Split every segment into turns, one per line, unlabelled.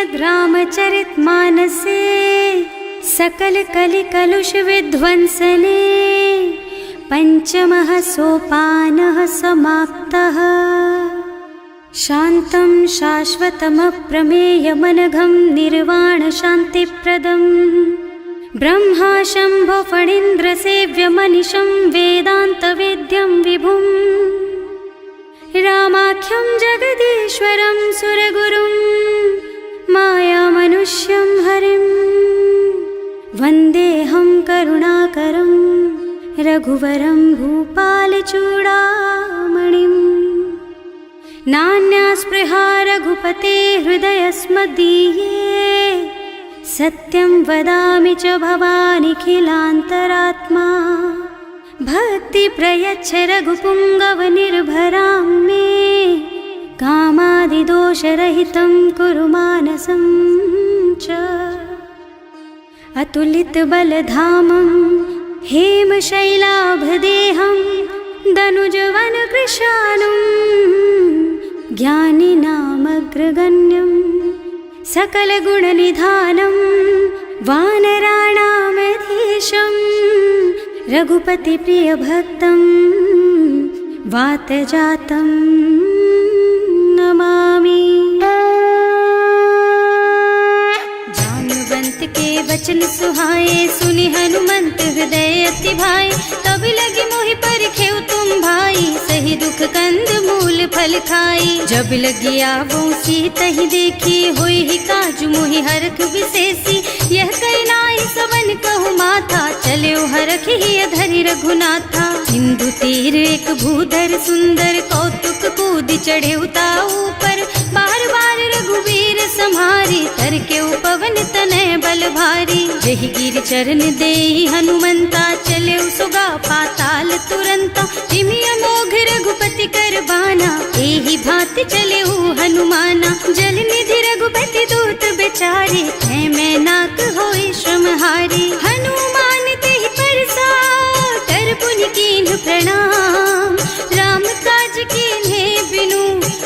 श्रीमद् रामचरितमानसे सकल कलि कलुष विध्वंसने पंचमः सोपानः समाप्तः। शान्तं शाश्वतमप्रमेयमनघं निर्वाण शान्तिप्रदम् ब्रह्मा शम्भो फणीन्द्रसेव्यमनिशं वेदान्तवेद्यं विभुम् रामाख्यं जगदीश्वरं सुरगुरुं मायामनुष्यं हरिं वन्देऽहं करुणाकरं रघुवरं भूपालचूडामणिम्। नान्यास्पृहा रघुपते हृदयस्मदीये सत्यं वदामि च भवानिखिलान्तरात्मा। भक्ति प्रयच्छ रघुपुङ्गवनिर्भरां मे कामादिदोषरहितं कुरु मानसं च। अतुलितबलधामं हेमशैलाभदेहं दनुजवनकृशानुं ज्ञानिनामग्रगण्यं सकलगुणनिधानं वानराणामधीशं रघुपतिप्रियभक्तं वातजातं नमामि। जानुवंत के वचन सुहाए सुनि हनुमंत हृदय अति भाए। तब लगी मोहि परखेउ तुम भाई सही दुख कंद मूल फल खाई। जब लगी आवो सीतहि देखी होई ही काजु मोहि हरख विशेषी। यह कई नाई सवन कहु माथा चले हरख ही धरि रघुनाथा। सिंधु तीर एक भूधर सुंदर कौतुक कूद चढ़े उताऊ पर। बार बार रघुवीर सम्हारी तर के उपवन तनय बल भारी। जहि गिर चरण देहि हनुमंता चले सुगा पाताल तुरंता। जिमि अमोघ रघुपति कर बाना एहि भांति चले हनुमाना। जल निधि रघुपति दूत बेचारे मैं नाक होई श्रमहारी। हनुमान तेहि परसा कर पुनि कीन्ह प्रणाम। राम काज कीन्हे बिनु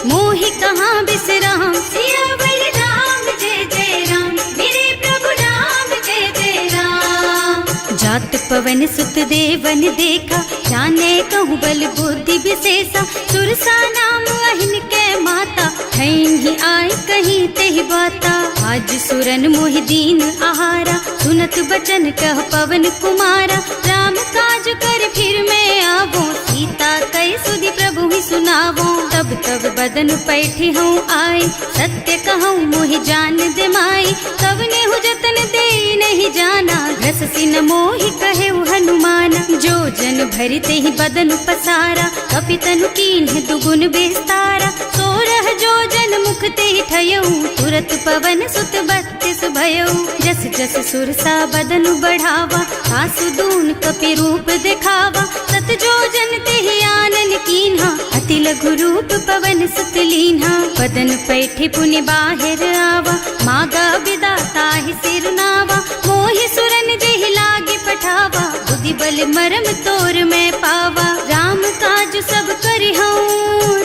मोहि कहाँ बिसराम। सियावर राम जय जय राम मेरे प्रभु राम जय जय राम। जात पवन सुत देवन देखा जाने कहूँ बल बुद्धि विशेषा। सुरसा नाम अहिन के माता ठैन ही आय कहीं तेहि बाता। आज सुरन मोहि दीन आहारा सुनत बचन कह पवन कुमारा। राम काज कर फिर मैं आवो सीता कई सुधि प्रभु ही सुनावो। तब तब बदन पैठी हूँ आए सत्य कहूँ मोहि जान दे माई। तब नेहु जतन दे नहीं जाना घस सिन मोहि कहे हनुमाना। जो जन भरि तेहि बदन पसारा कपितनु कीन्ह दुगुन बेस्तारा। सोरह जो जन मुख तेहि ठयऊ तुरत पवन सुत बत्तीस भयऊ। जस जस सुरसा बदन बढ़ावा आसु दून कपि रूप दिखावा। सत जो जन तेहि आनन कीन्हा अति लघु रूप पवन सुत लीन्हा। बदन पैठी पुनि बाहिर आवा मागा बिदा ताहि सिर नावा। मोहि सुरन जेहि लागे पठावा बुद्धि बल मरम तोर मैं पावा। राम काज सब करिहूँ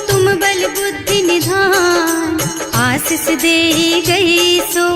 तुम बल बुद्धि निधान। आशीष दे गई सो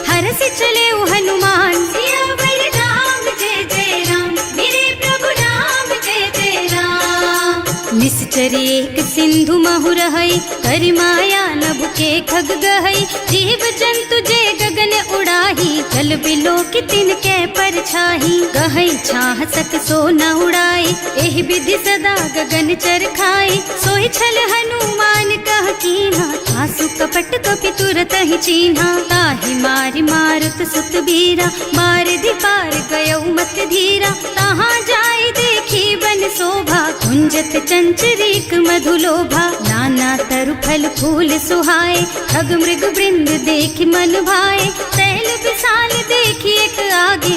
हरष चले हनुमान। सियावर राम जय जय राम मेरे प्रभु राम जय जय राम। निश्चर एक सिंधु महु रहई करि माया नभ के खग गहई। जीव जंतु जे गगन उड़ाही जल बिलो की तिनके परछाही। गहई छाह सक सो न उड़ाई एहि विधि सदा गगन चर खाई। सोई छल हनुमान कह कीन्हा आसु कपट कपि तुरत ही चीन्हा। ताहि मारि मारुत सुत बीरा मार पार गयौ मत धीरा। तहाँ जाई देखी बन शोभा कुंजत चंचरीक मधुलोभा। नाना तरु फल फूल सुहाए खग मृग वृंद देखि मन भाए। तैल विशाल देखि एक आगे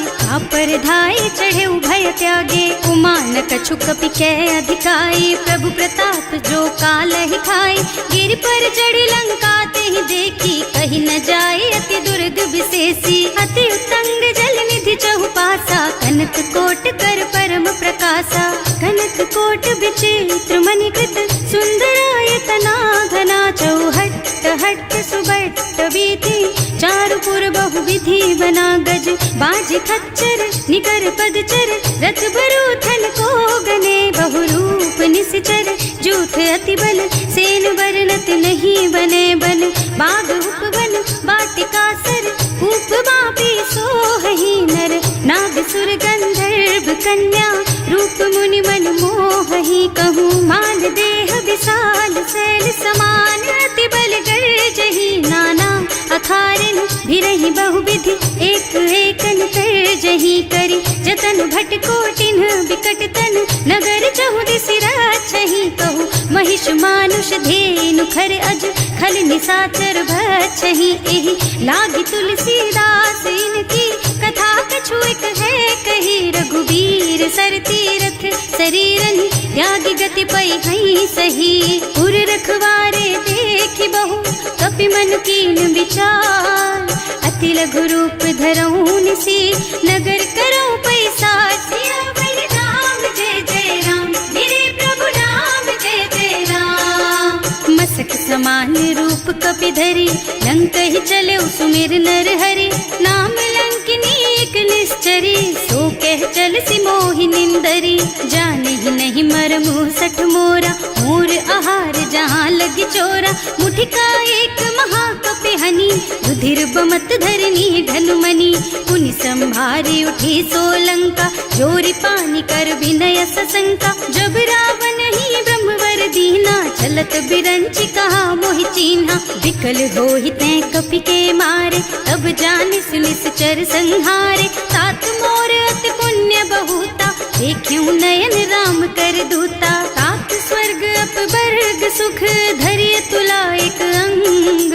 पर धाई चढ़े भय त्यागे। उमा न कछु कपि कै अधिकाई प्रभु प्रताप जो काल ही खाई। गिर पर चढ़ी लंका तेहि देखी कहीं न जाए अति दुर्ग विशेषी। अति उत्तंग जल निधि चहुपासा कनक कोट कर परम प्रकाशा। कनक कोट विचित्र मणिकृत सुंदरायतना घना चौहट्ट हट्ट सुबट्ट बीती, चारु पुर बहुविधि बना गज, बाज खच्चर निकर पदचर, रथ बरूथन को गने, बहुरूप निश्चर जूथ अति बल, सेन बरनत नहीं बने बन, बाग उपवन बाटिका सर, कूप बापी सोहहि नर, नाग सुर गंधर्व कन्या, रूप मुनि मन मोहहि, कहूँ मान देह विशाल शैल समान, अति बल गर्जहि नाना अखारिन, भिरहि बहुविधि एक एकन तरजहि करि, जतन भट कोटिन बिकट तन, नगर चहुदिसि रक्षहि, कहूँ महिष मानुष धेनु खर अज, खल निशाचर भक्षहि, एहि लागी तुलसीदास इनकी, कथा कछु एक है कही, रघुबीर सर तीरथ शरीरन, त्यागी गति पै हई सही, पुर रखवारे देखि बहु, कपि मन कीन विचार, अति लघु रूप धरऊं निसी, नगर करऊं पैसार, सियावर राम जय जय राम, मेरे प्रभु राम जय जय राम, मसक समान रूप कपि धरि, लंक ही चले सुमिर नर हरि, नाम लंकिनी एक निश्चरी, सो कह चल सी मोहि निंदरी, जाने ही नहीं मरमु सठ मोरा, मोर आहार जहाँ लगी चोरा, मुठिका एक महाकपि हनी, रुधिर बमत धरनी धनुमनी, पुनि संभारी उठी सोलंका, जोरी पानी कर विनय सशंका, जब रावण ही ब्रह्मवर दीना, चलत बिरंची कहा मोहि चीन्हा, विकल होहि तै कपि के मारे, तब जानिस निश्चर संहारे, तात मोर अति पुण्य बहुता, देखियो नयन राम कर दूता, तात स्वर्ग अपवर्ग सुख, धरिय तुला एक अंग,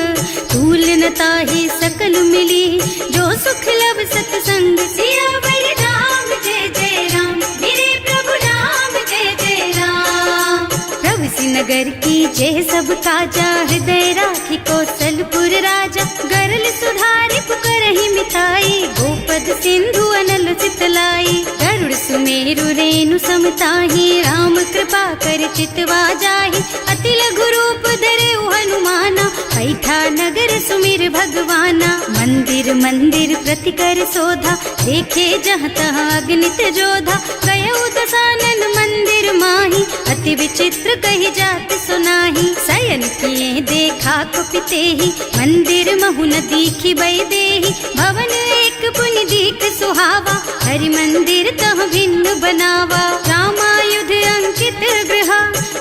तूल न ताहि सकल मिली, जो सुख लब सतसंग, सियावर राम जय जय राम, मेरे प्रभु राम जय जय राम, प्रभु नगर की जय सब काजा, हृदय राखी कौशलपुर राजा, गरल सुधारि पुकरहि मिताई, गोपद सिंधु अनल चितलाई, गरुड़ सुमेरु रेणु समताहि, राम कृपा कर चितवा जाहि, अति लघु रूप धरे हनुमाना, पैठा नगर सुमिर भगवाना, मंदिर मंदिर प्रति कर शोधा, देखे जहाँ तहाँ अगणित जोधा, गयो दसानन मंदिर माही, अति विचित्र कही जात सुनाही, शयन किए देखा कुपितेहि, मंदिर महु न दीखि बैदेहि, भवन एक पुनि दीख सुहावा, हरि मंदिर तह भिन्न बनावा, रामायुध अंकित गृहा,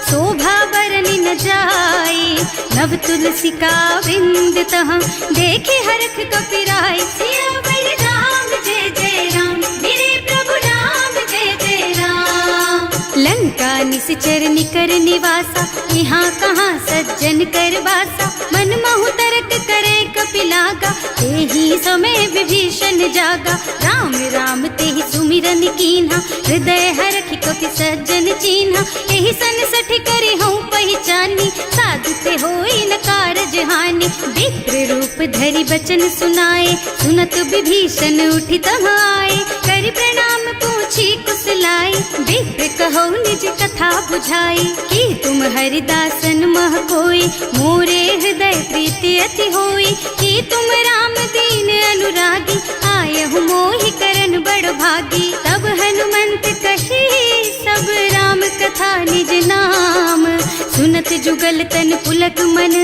शोभा बरनि न जाई, नव तुलसी का वृंद तह, देखे हरख कपिराई, सियावर राम जय जय राम, मेरे प्रभु राम जय जय राम, लंका निश्चर निकर निवासा, यहाँ कहाँ सज्जन कर बासा, मन महु तरक करे कपिलागा, तेहि समय विभीषण जागा, राम राम तेहि सुमिरन कीन्हा, हृदय हरखि कपि सज्जन चीन्हा, एहि सन सठि करि हूँ पहचानी, साधु ते होई न कारज हानि, विप्र रूप धरि बचन सुनाए, सुनत विभीषण उठि तहाँ आए, करि प्रणाम पूछी कुशलाई, विप्र कहो निज कथा बुझाई, कि तुम हरिदासन मह कोई, मोरे हृदय प्रीति अति होई, कि तुम राम दीन अनुरागी, आयहु मोहि करन बड़ भागी, तब हनुमंत कही सब राम कथा निज नाम, सुनत जुगल तन पुलक मन,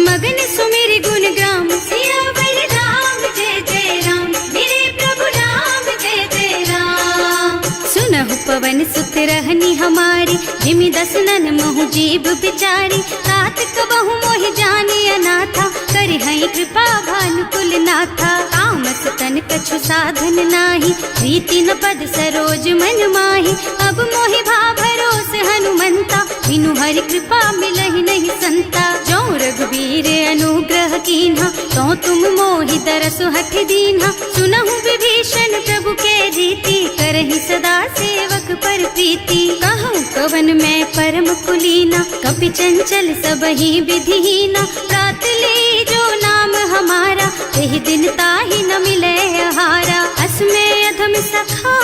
मगन सुमिर गुण ग्राम, सियावर राम जय जय राम, मेरे प्रभु राम जय जय राम, सुनहु पवन सुत रहनी हमारी, जिमि दसनन महु जीव बिचारी, तात कबहु मोहि जानी अनाथा, करि हई कृपा भानुकुल नाथा, तामस तन कछु साधन नाही, प्रीति न पद सरोज मन माही, अब मोहि भा भरोस हनुमंता, बिनु हरि कृपा मिलहि नहीं संता, जो रघुबीर अनुग्रह कीन्हा, तो तुम मोहि दरसु हठ दीन्हा, सुनहु विभीषण प्रभु के रीति, करहि सदा सेवक पर प्रीति, कहूँ कवन मैं परम कुलीना, कपि चंचल सबहि विधिहीना, प्रात ले जो नाम हमारा, तेहि दिन ताहि न मिले आहारा, असमय अधम सखा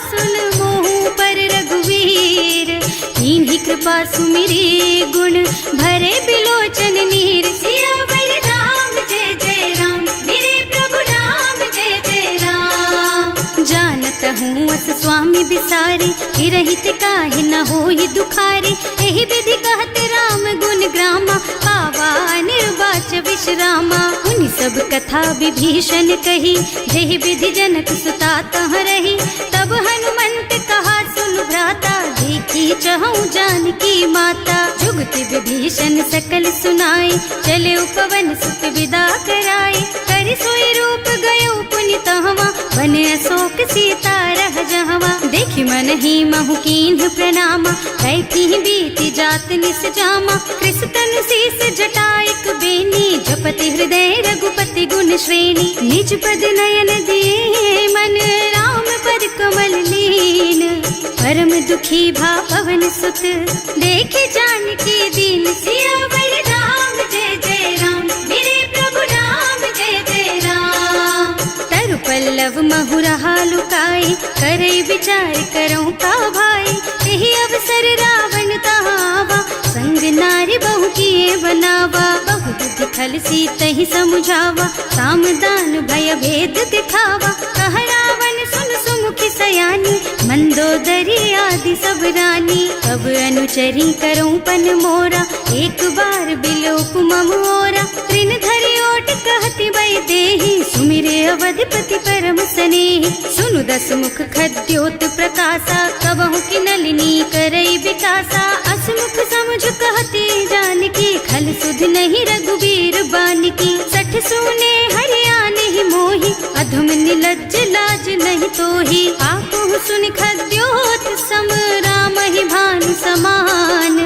सुन मोहु पर रघुवीर, कीन्ही कृपा सुमिरी गुण भरे बिलोचन नीर, सियावर स्वामी बिसारी, हिरहित काहे न होई दुखारी। एहि विधि कहत राम गुण ग्रामा, पावा निर्वाच विश्रामा। उन सब कथा विभीषण कही, जेहि विधि जनक सुता तह रही। तब हनुमंत कहा सुन भ्राता, देखी चहु जानकी माता। जुगति विभीषण सकल सुनाई, चले उपवन सुत विदा कराई। करि सोई रूप गयो पुनि तहवा, बने अशोक सीता रह जहवा। देखि मन ही महु कीन्ह प्रणामा, कैथी बीति जात निस जामा। कृष तनु शीस जटाइक बेनी, जपति हृदय रघुपति गुण श्रेणी। निज पद नयन दिए मन, राम पद कमल लीन। परम दुखी भा पवन सुत, देखे जानकी दीन। सियावर राम जय जय राम, मेरे प्रभु राम जय जय राम। तरु पल्लव महुरहा लुकाई, करई विचार करऊं का भाई। यही अवसर रावण तहावा, संग नारी बहु किए बनावा। बहु बुद्धि खल सीतहि समुझावा, साम दान भय भेद दिखावा। कह रावण सुन सुमुखी सयानी, मंदोदरी आदि सब रानी। तब अनुचरी करऊं पन मोरा, एक बार बिलोक मम ओरा। तृण धरि ओट कहति वै देहि, सुमिरे अवधिपति परम स्नेहि। सुनु दस मुख खद्योत प्रकाशा, कबहु की नलिनी करई विकासा। असमुख समझ कहति जानकी, खल सुध नहीं रघुबीर बानिकी। सठ सुने हरियाणा ही मोहि, अधम निलज्ज लाज नहीं तोहि। आपहु सुनि खद्योत सम, राम ही भानु समान।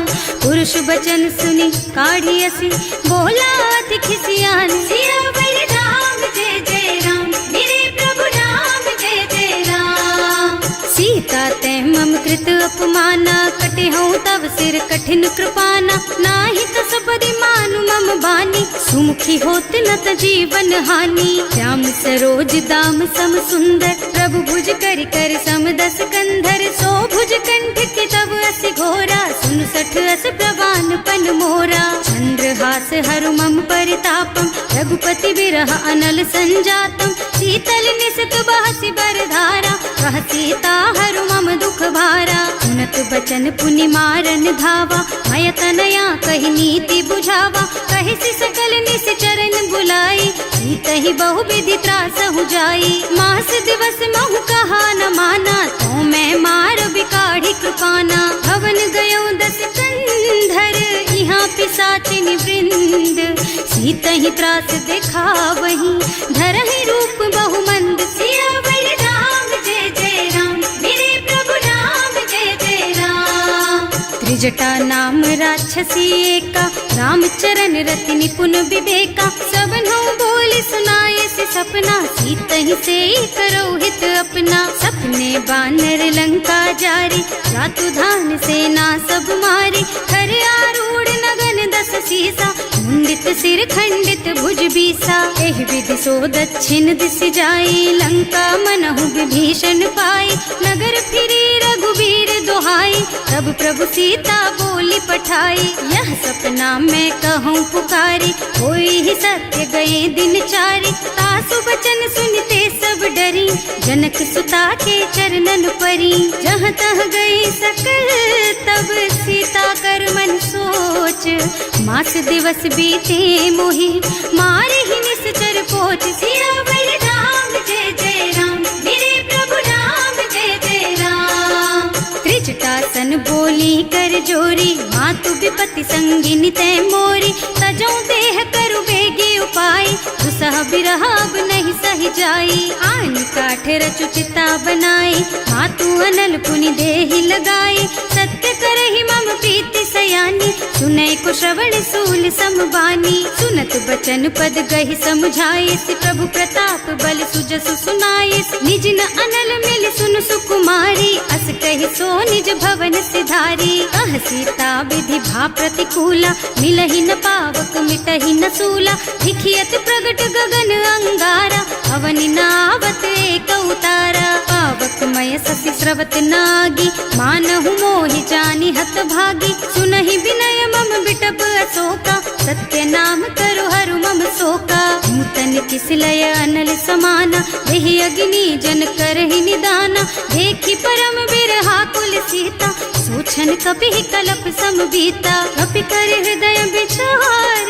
पुरुष बचन सुनि काढ़ी असी, बोला अति खिसियान। सियावर राम जय जय राम, मेरे प्रभु राम जय जय राम। सीता ते मम कृत अपमाना, कटे हूँ तब सिर कठिन कृपाना। नाही तो सबरि मानु मम बानी, सुमुखी होत न त जीवन हानि। श्याम सरोज दाम सम सुंदर, प्रभु भुज कर कर सम दस कंधर। सो भुज कंठ के तब अस घोरा, सुन सठ अस प्रवान पन मोरा। चंद्रहास हरु मम परितापम, रघुपति विरह अनल संजातम। शीतल निसत बहसि बरधारा, कह सीता हरु मम दुख भारा। सुनत बचन पुनि मारन धावा, मय तनया कहि नीति बुझावा। कहि सि सकल निश्चरण बुलाई, सीतहि बहु विधि त्रासहु जाई। मास दिवस महु कहा न माना, तो मैं मार बिकाढ़ी कृपाना। भवन गयो दस कंधर, यहाँ पिशाचिनी वृंद। सीतहि त्रास दिखावहि, धरहि रूप बहु मंद। सियावर राम जय जय राम, मेरे प्रभु राम जय जय राम। त्रिजटा नाम राक्षसी एका, रामचरण रति निपुण विवेका। सबनों बोली सुनाए से सपना, सीतहि से करो हित अपना। सपने बानर लंका जारी, जातु धान सेना सब मारी। कर आरूढ़ नगन दस सीसा, मुंडित सिर खंडित भुज बीसा। एहि विधि सो दक्षिण दिस जाई, लंका मनहु विभीषण पाई। नगर फिरी रघुबीर दुहाई, तब प्रभु सीता बोली पठाई। यह सपना मैं कहूँ पुकारी, होई ही सत्य गए दिन चारी। तासु बचन सुनते सब डरी, जनक सुता के चरणन परी। जहाँ तह गई सकल तब सीता कर मन सोच। मास दिवस बीते मोहि, मारे ही निश्चर पोच। सियावर राम जय जय राम, मेरे प्रभु राम जय जय राम। त्रिजटासन बोली कर जोरी, मातु विपति संगिनी तै मोरी। तजो देह करु बेगी उपाय, दुसह बिरह अब नहीं सही जाई। आन काठ रचु चिता बनाई, मातु अनल पुनि देहि लगाई। सत्य करहि मम प्रीति सयानी, सुनै को श्रवण सूल समबानी। सुनत बचन पद गहि समझाइस, प्रभु प्रताप बल सुजसु सुनाइस। निज न अनल मिल सुन सुकुमारी, अस कहि सो निज भवन सिधारी। कह सीता विधि भा प्रतिकूला, मिलहि न पावक मिटहि न सूला। दिखियत प्रगट गगन अंगारा, अवनि नावत एक उतारा। पावक मय ससि स्रवत नागी, मानहु मोहि जानि हत भागी। सुनहि विनय मम बिटप अशोका, सत्य नाम करु हरु मम शोका। नूतन के किसलय अनल समाना, वही अग्नि जन करहि निदाना, देखी परम बिरहा कुल सीता, सोचन कपि कलप सम बीता, कपि कर हृदय विचार,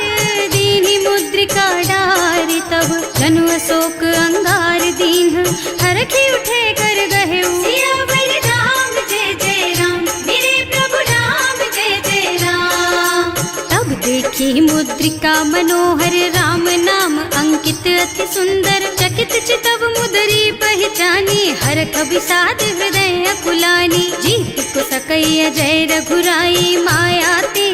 दीन्हि मुद्रिका डारि, तब जनु अशोक अंगार दीन, हरखि उठे कर गहे सियावर राम जय जय राम, मेरे प्रभु राम जय जय राम। तब देखी मुद्रिका मनोहर, राम नाम अंकित अति सुंदर, चकित चितव मुदरी पहचानी, हरख विषाद हृदय अकुलानी, जीत को सकैया जय रघुराई, माया ते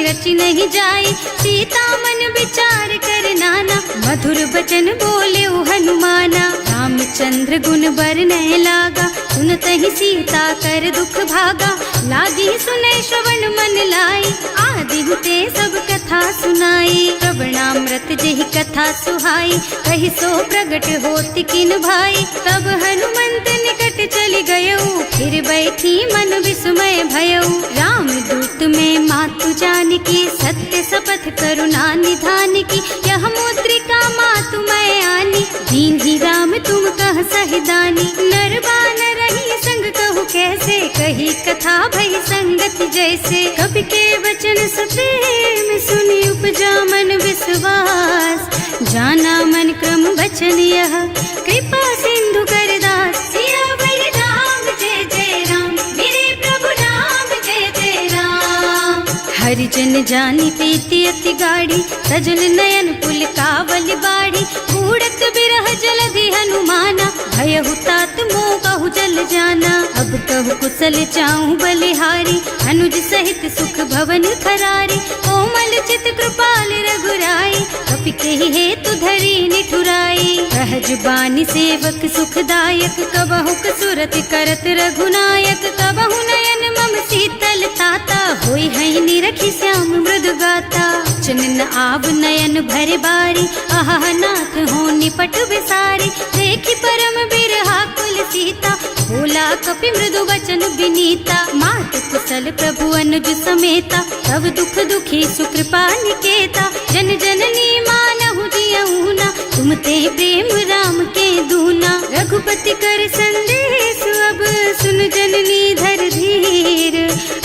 रचि नहीं जाई, सीता मन विचार कर नाना, मधुर बचन बोले हनुमाना, रामचंद्र गुण बरनय लागा, सुनतहि सीता कर दुख भागा, लागी सुनै श्रवण मन लाई, आदि हुते सब कथा सुनाई, श्रवणामृत जेहि कथा सुहाई, कहि सो प्रगट होति किन भाई, तब हनुमंत निकट चली गयऊ, फिर बैठी मन विस्मय भयऊ, राम दूत में मातु जानकी, सत्य शपथ करुणा निधान की, यह मुद्रिका मातु मैं आनी, दीन्हि राम तुम कह सहिदानी, नर बानर रही संग कहु कैसे, कही कथा भई संगति जैसे, कवि के वचन सप्रेम सुनि उपजा मन विश्वास, जाना मन क्रम वचन यह, कृपा सिंधु कर दास, सियावर राम जय जय राम, मेरे प्रभु राम जय जय राम। हरिजन जानी प्रीति अति गाढ़ी, सजल नयन पुल कावल बाड़ी, बूढ़त बिरह जलधि हनुमाना, भयहु तात मोह कहु जल जाना, अब कहु कुशल चाहूं बलिहारी, अनुज सहित सुख भवन खरारी, कोमल चित कृपाल रघुराई, कपि केहि हेतु धरी निठुराई, सहज बानी सेवक सुखदायक, कबहु कसुरति करत रघुनायक, कबहु नयन मम शीतल ताता, होई है निरखि श्याम मृदु गाता, चनन आव नयन भरे बारी, आहा नाथ हो निपट विसारी, देखी परम बिरहा कुल सीता, बोला कपि मृदु वचन विनीता, मात कुशल प्रभु अनुज समेता, तब दुख दुखी सुकृपा निकेता, जन जननी मानहु जियऊना, तुम ते प्रेम राम के दूना, रघुपति कर संदेश अब सुन जननी धर धीर,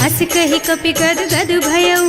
अस कहि कपि गद गद भयऊ,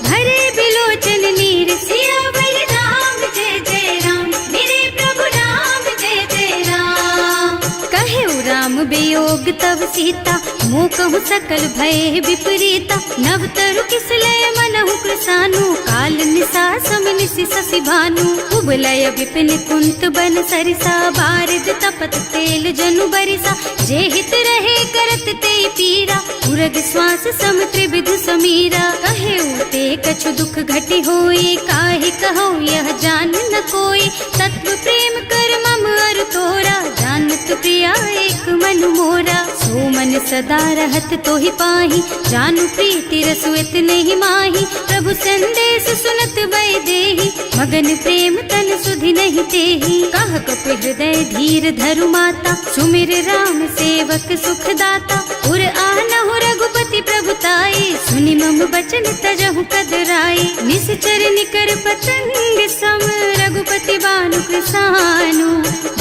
भरे बिलोचन नीर, सियावर राम जय जय राम, मेरे प्रभु राम जय जय राम। कहेउ राम वियोग तब सीता, मोह कहु सकल भय विपरीता, नव तरु किसलय मनहु कृसानु, काल निसा सम निसि शशि भानु, उबलय विपिन कुंत बन सरिसा, बारिज तपत तेल जनु बरिसा, जे हित रहे करत ते पीरा, उरग श्वास सम त्रिविध समीरा, कहेउ ते कछु दुख घटि होई, काहे कहूँ यह जान न कोई, तत्व प्रेम कर मम अर तोरा, जानत प्रिया एक मन मोरा, सो मन सदा रहत तोहि पाही, जानु प्रीति रसुएत नहीं माही, प्रभु संदेश सुनत वै देही, मगन प्रेम तन सुधि नहीं तेही, कह कपि हृदय धीर धरु माता, सुमिर राम सेवक सुख दाता, उर आनहु रघुपति प्रभुताई, सुनि मम बचन तजहु कदराई, निश्चर निकर पतंग सम, रघुपति बानु कृसानु,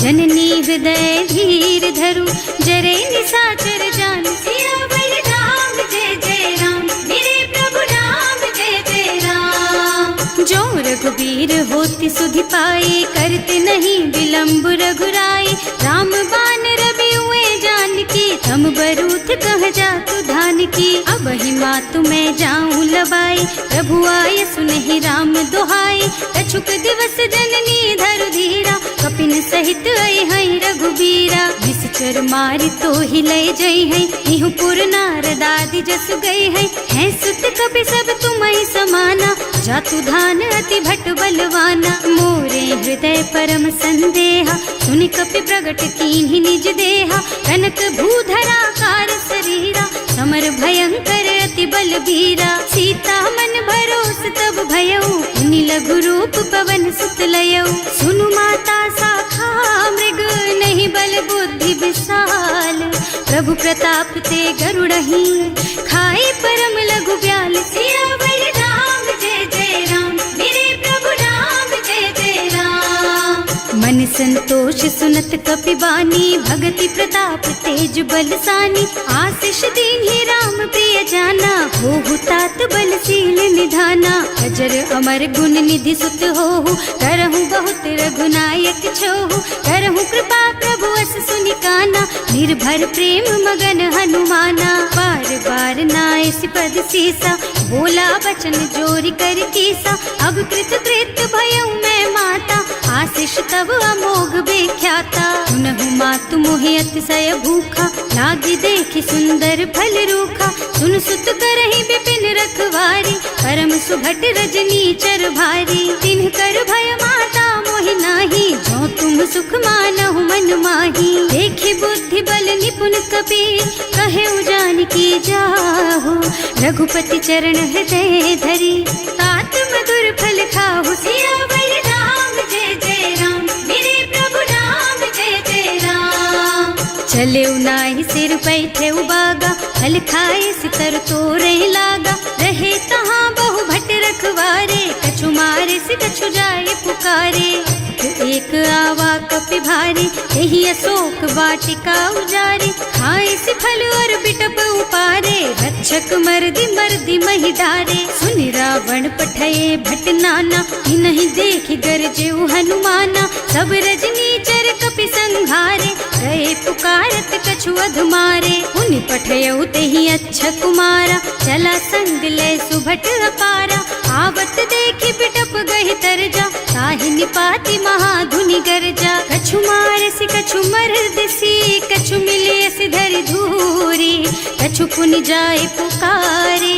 जननी हृदय धीर धरु, जरे निशाचर जानु, सियावर राम जय जय राम, मेरे प्रभु राम जय जय राम। जो रघुबीर होति सुधि पाई, करते नहीं विलम्ब रघुराई, राम बान रवि हुए जानकी, थम बरूथ कह जातु धान की, अब ही मातु मैं जाऊं लबाई, प्रभु आय सुनहि राम दुहाई, कछुक दिवस जननी धरु धीरा, कपिन सहित आई है रघुबीरा, निश्चर मारि तो ही ले जई है, इहु पुर नारद आदि जस गई है सुत कपि सब तुम्हि समाना, जातु धान अति भट बलवाना, मोरे हृदय परम संदेहा, सुनि कपि प्रगट कीन्हि निज देहा, कनक भूधरा कार शरीरा, समर भयंकर अति बलबीरा, सीता मन भरोस तब भयऊ, मुनि लघु रूप पवन सुत लयऊ, सुनु माता शाखा मृग नहीं बल बुद्धि विशाल, प्रभु प्रताप ते गरुड़हि, खाई परम लघु ब्याल, सियावर राम जय जय राम, मेरे प्रभु राम जय जय राम। संतोष सुनत कपिबानी, भगति प्रताप तेज बलसानी। आशीष दीन्हि राम प्रिय जाना, होहु तात बलशील निधाना। अजर अमर गुण निधि सुत होहु, करहु बहुत रघुनायक छोहु। करहु कृपा प्रभु अस सुनि काना, निर्भर प्रेम मगन हनुमाना। बार बार नाइस पद सीसा, बोला बचन जोरि कर कीसा। अब कृत कृत भयउ मैं माता, आशीष तब अमोघ बेख्याता। सुनहु मातु मोहि अतिशय भूखा, लागी देखि सुंदर फल रूखा। सुन सुत करहि विपिन रखवारी, परम सुभट रजनी चर भारी। तिन्ह कर भय माता मोहि नाही, जो तुम सुख मानहु मन माही। देखि बुद्धि बल निपुण कबीर, कहे जानकी जाहु। रघुपति चरण हृदय धरी, तात मधुर फल खाहु। सियावर राम जय जय राम, मेरे प्रभु राम जय जय राम। चले नाहि सिर बैठे बागा, फल खाए सितर तोरे लागा। रहे तहाँ बहु भट रखवारे, कछु मारे से कछु जाए पुकारे। एक आवा कपि भारी, यही अशोक वाटिका उजारी। खाए से फल और बिटप उपारे, रक्षक मर्दी मर्दी महि डारे। सुनि रावण पठये भट नाना, नहीं देखि गरजे हनुमाना। सब रजनी चर कपि संघारे, गए पुकारत कछु अधमारे। उनि पठयउ तेहि अच्छा कुमारा, चला संग ले सुभट अपारा। आवत देखि बिटप गहि तरजा, ताहि निपाति महाधुनि गरजा। कछु मारसि कछु मरदसी, कछु मिलियसि धरि धूरी। कछु पुनि जाए पुकारे,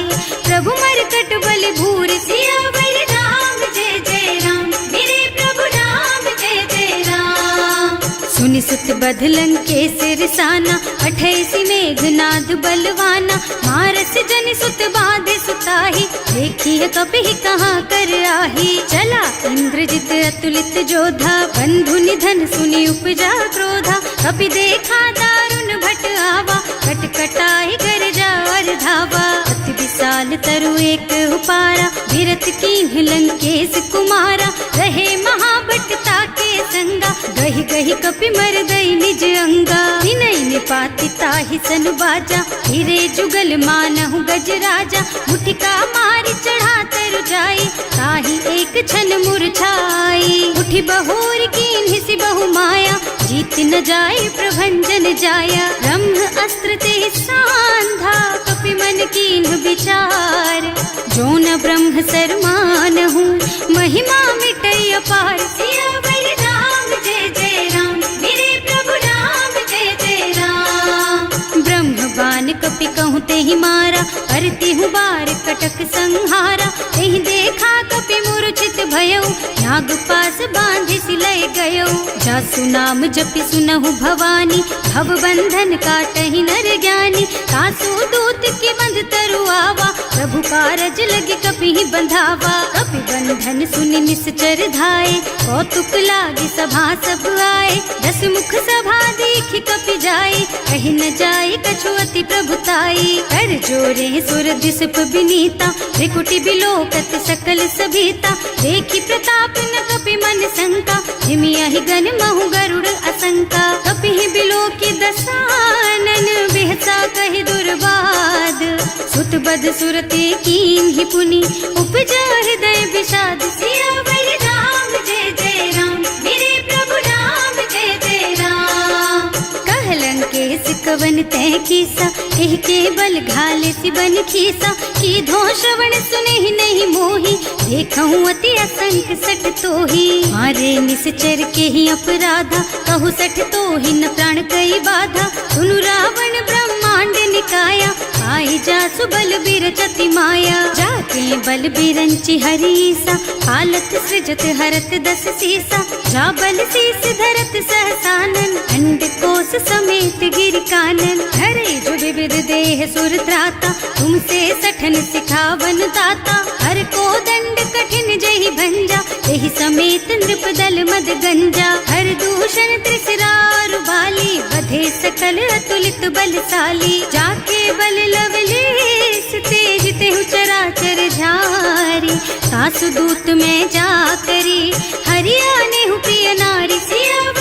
प्रभु मरकट बलि भूरि। सियावर राम जय जय राम, मेरे प्रभु राम जय जय राम। सुनि सुत बध लंकेश रिसाना, अठैसी मेघनाद बलवाना। मारस जनि सुत बाधे सुताही, देखी है कपि कहाँ कर आही। चला इंद्रजित अतुलित जोधा, बंधु निधन सुनि उपजा क्रोधा। कपि देखा दारुण भट आवा, कटकटाई गरजा और धावा। अति विशाल तरु एक उपारा, विरत कीन्ह लंकेश कुमारा। रहे महाभट ताके संगा, गहि गहि कपि मर गई निज अंगा। तिनहि निपाति ताहि सन बाजा, हिरे जुगल मानहु गज राजा। मुठिका मारि चढ़ा तरु जाई, ताहि एक छन मुरझाई। उठि बहोर कीन्हि सि बहु माया, जीत न जाए प्रभंजन जाया। ब्रह्म अस्त्र ते सांधा, कपि मन कीन्ह विचार। जो न ब्रह्म सर मानहु, महिमा मिटै अपार। सियावर राम जय जय राम, मेरे प्रभु राम जय जय राम। ब्रह्म बान कपि कहूँ तेहि मारा, करतिहु बार कटक संहारा। तेहि देखा कपि मूर्छित भयउ, नाग पास बांधि सिलय गयउ। जासु नाम जपि सुनहु भवानी, भव बंधन काटहि नर ज्ञानी। तासु दूत के बंध तरु आवा, प्रभु कारज लगे कपि बंधावा। कपि बंधन सुनि निश्चर धाये, कौतुक लागी सभा सब आए। दस मुख सभा देखि कपि जाए, कहि न जाए कछु अति प्रभुताई। कर जोरे सुर दिसप बिनीता, त्रिकुटी बिलोकत सकल सभीता। देखि प्रताप न कपि मन शंका, हिमियहि गन महु गरुड़ असंका। कपि बिलोकि दसानन, बिहसा कहि दुर्बाद। सुत बध सुरते कीन्हि पुनि, उपजा हृदय विषाद। सियावर राम जय जय राम, मेरे प्रभु राम जय जय राम। कह लंकेश कवन तै कीसा, एह के बल घाले सि बन खीसा। कीधो श्रवण सुनहि नहीं मोही, देखहु अति असंख सठ तोही। मारे निश्चर के ही अपराधा, कहु सठ तोहि न प्राण कई बाधा। सुनु रावण ब्रह्मांड निकाया, आई जासु बल बिरचति माया। जाके बल बिरंचि हरीसा, हालत सृजत हरत दस सीसा। जा बल शीस धरत सहसानन, अंड कोस समेत गिर कानन। हरे जो विविध देह सुर त्राता, तुमसे सठन सिखावन दाता। हर को दंड कठिन जहि भंजा, तेहि समेत नृप दल मद गंजा। हर दूषण त्रिसरारु बाली, बधे सकल अतुलित बलशाली। जाके बल लवलेश तेज तेहु चराचर झारी। सासु दूत में जा करी, हरिया नेहु प्रिय नारी। सिया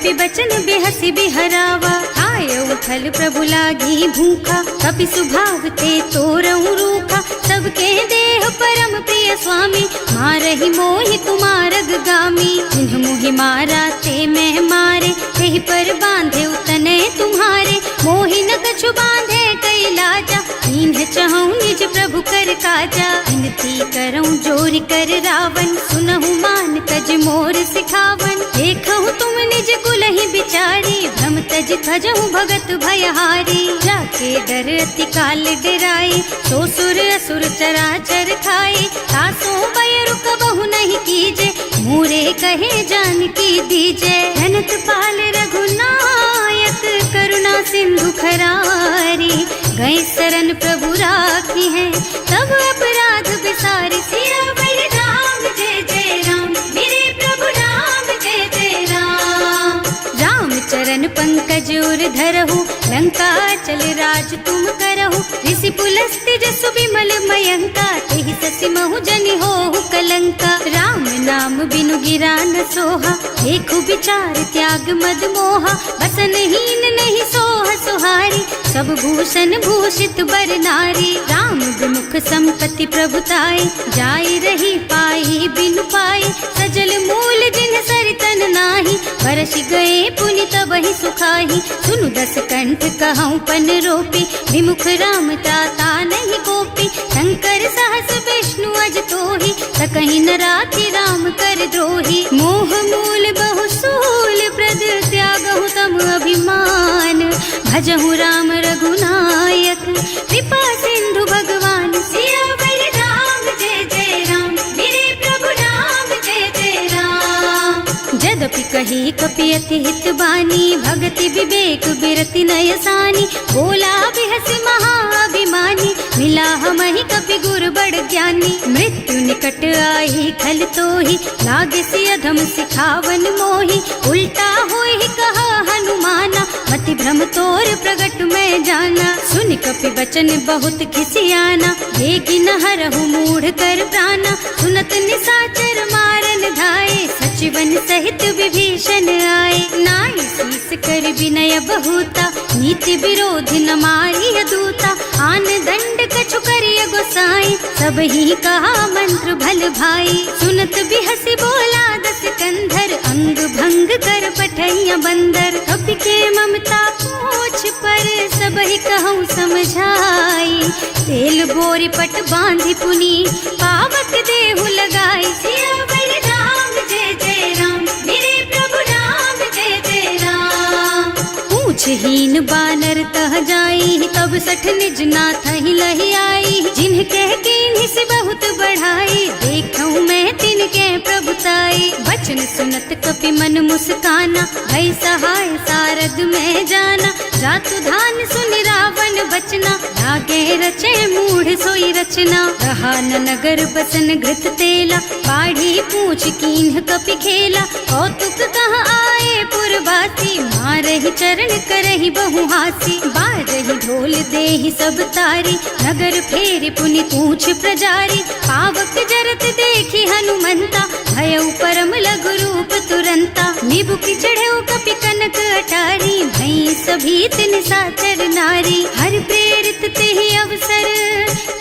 कपि बचन बेहसी बिहरावा। खायऊ फल प्रभु लागी भूखा, कपि सुभाव ते तोरऊ रूखा। सबके देह परम प्रिय स्वामी, मारहि मोहि कुमारग गामी। जिन्ह मोहि मारा ते मैं मारे, तेहि पर बांधे उतने तुम्हारे। मोहि न कछु बांधे कई लाजा, इन्ह चहूँ निज प्रभु कर काजा। विनती करऊँ जोरि कर रावण, सुनहु मान तज मोर सिखावन। देखहु तुम निज कुलहि बिचारी, भ्रम तज भजहु भगत भयहारी। जाके डर अति काल डराई, सो सुर असुर चराचर खाए। तासो भय रुक बहु नहीं कीजे, मोरे कहे जानकी दीजे। धनत पाल रघुनायक, करुणा सिंधु खरारी। गए शरण प्रभु राखी है, तब अपराध बिसारी। सियावर राम जय जय राम, मेरे प्रभु राम जय जय राम। राम चरण पंकज उर धरहु, लंका चल राज तुम करहु। ऋषि पुलस्त्य जसु विमल मयंका, तेहि ससि महु जनि होहु कलंका। राम नाम बिनु गिरा न सोहा, देखु विचार त्याग मद मोहा। बसन हीन नहीं सोह सुहारी, सब भूषण भूषित बर नारी। राम विमुख संपत्ति प्रभुताई, जाई रही पाई बिनु पाई। सजल मूल जिन सरितन नाही, बरसि गए पुनि तबहि सुखाही। सुनु दस कंठ कहऊँ पन रोपी, विमुख राम ताता नहीं कोपी। शंकर सहस विष्णु अज तोहि, सकहि न राखि राम कर द्रोही। मोह मूल बहु सूल प्रद, त्यागहु तम अभिमान। भजहु राम रघुनायक, कृपा सिंधु भगवान। सियावर राम जय जय राम, मेरे प्रभु राम जय जय राम। जदपि कही कपि अति हित बानी, भगति विवेक बिरति नय सानी। बोला बिहसि महाअभिमानी, मिला हमहि कपि गुर बड़ ज्ञानी। मृत्यु निकट आई खल तोहि, लागे सि अधम सिखावन मोहि। उल्टा होहि कहा हनुमाना, मति भ्रम तोर प्रगट में जाना। सुन कपि बचन बहुत खिसियाना, देगी न हरहु मूढ़ कर प्राणा। सुनत निशाचर मारन धाये, सचिवन सहित विभीषण आए। नाई शीस कर विनय बहुता, नीति विरोधी न मारिय दूता। आन दंड कछु करिय गोसाई, सब ही कहा मंत्र भल भाई। सुनत बिहसि बोला दस कंधर, अंग भंग कर पठैया बंदर। कपि के ममता पूछ पर, सब ही कहूँ समझाई। तेल बोरी पट बांधि पुनी, पावक देहु लगाई। सियावर राम जय जय राम, मेरे प्रभु राम जय जय राम। पूछहीन बानर तह जाई, तब सठ निज नाथ ही लही आई। जिन्ह कह कीन्हि से बहुत बढ़ाई, देखऊँ मैं तिनके प्रभुताई। बचन सुनत कपि मन मुस्काना, भई सहाय सारद में जाना। जातु धान सुनि रावण बचना, लागे रचे मूढ़ सोई रचना। रहा न नगर बसन घृत तेला, बाढ़ी पूछ कीन्ह कपि खेला। कौतुक कह आए पुरवासी, मारहि चरण करहि बहु हासी। बाजहि ढोल देहि सब तारी, नगर फेरि पुनि पूछ प्रजारी। पावक जरत देखि हनुमंता, भयउ परम लघु रूप तुरंता। निबुकि चढ़ऊ कपि कनक अटारी, भई सभी तिन साचर नारी। हर प्रेरित तेहि अवसर,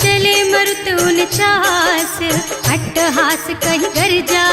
चले मरुत उनचास। अट्टहास कहि गर्जा,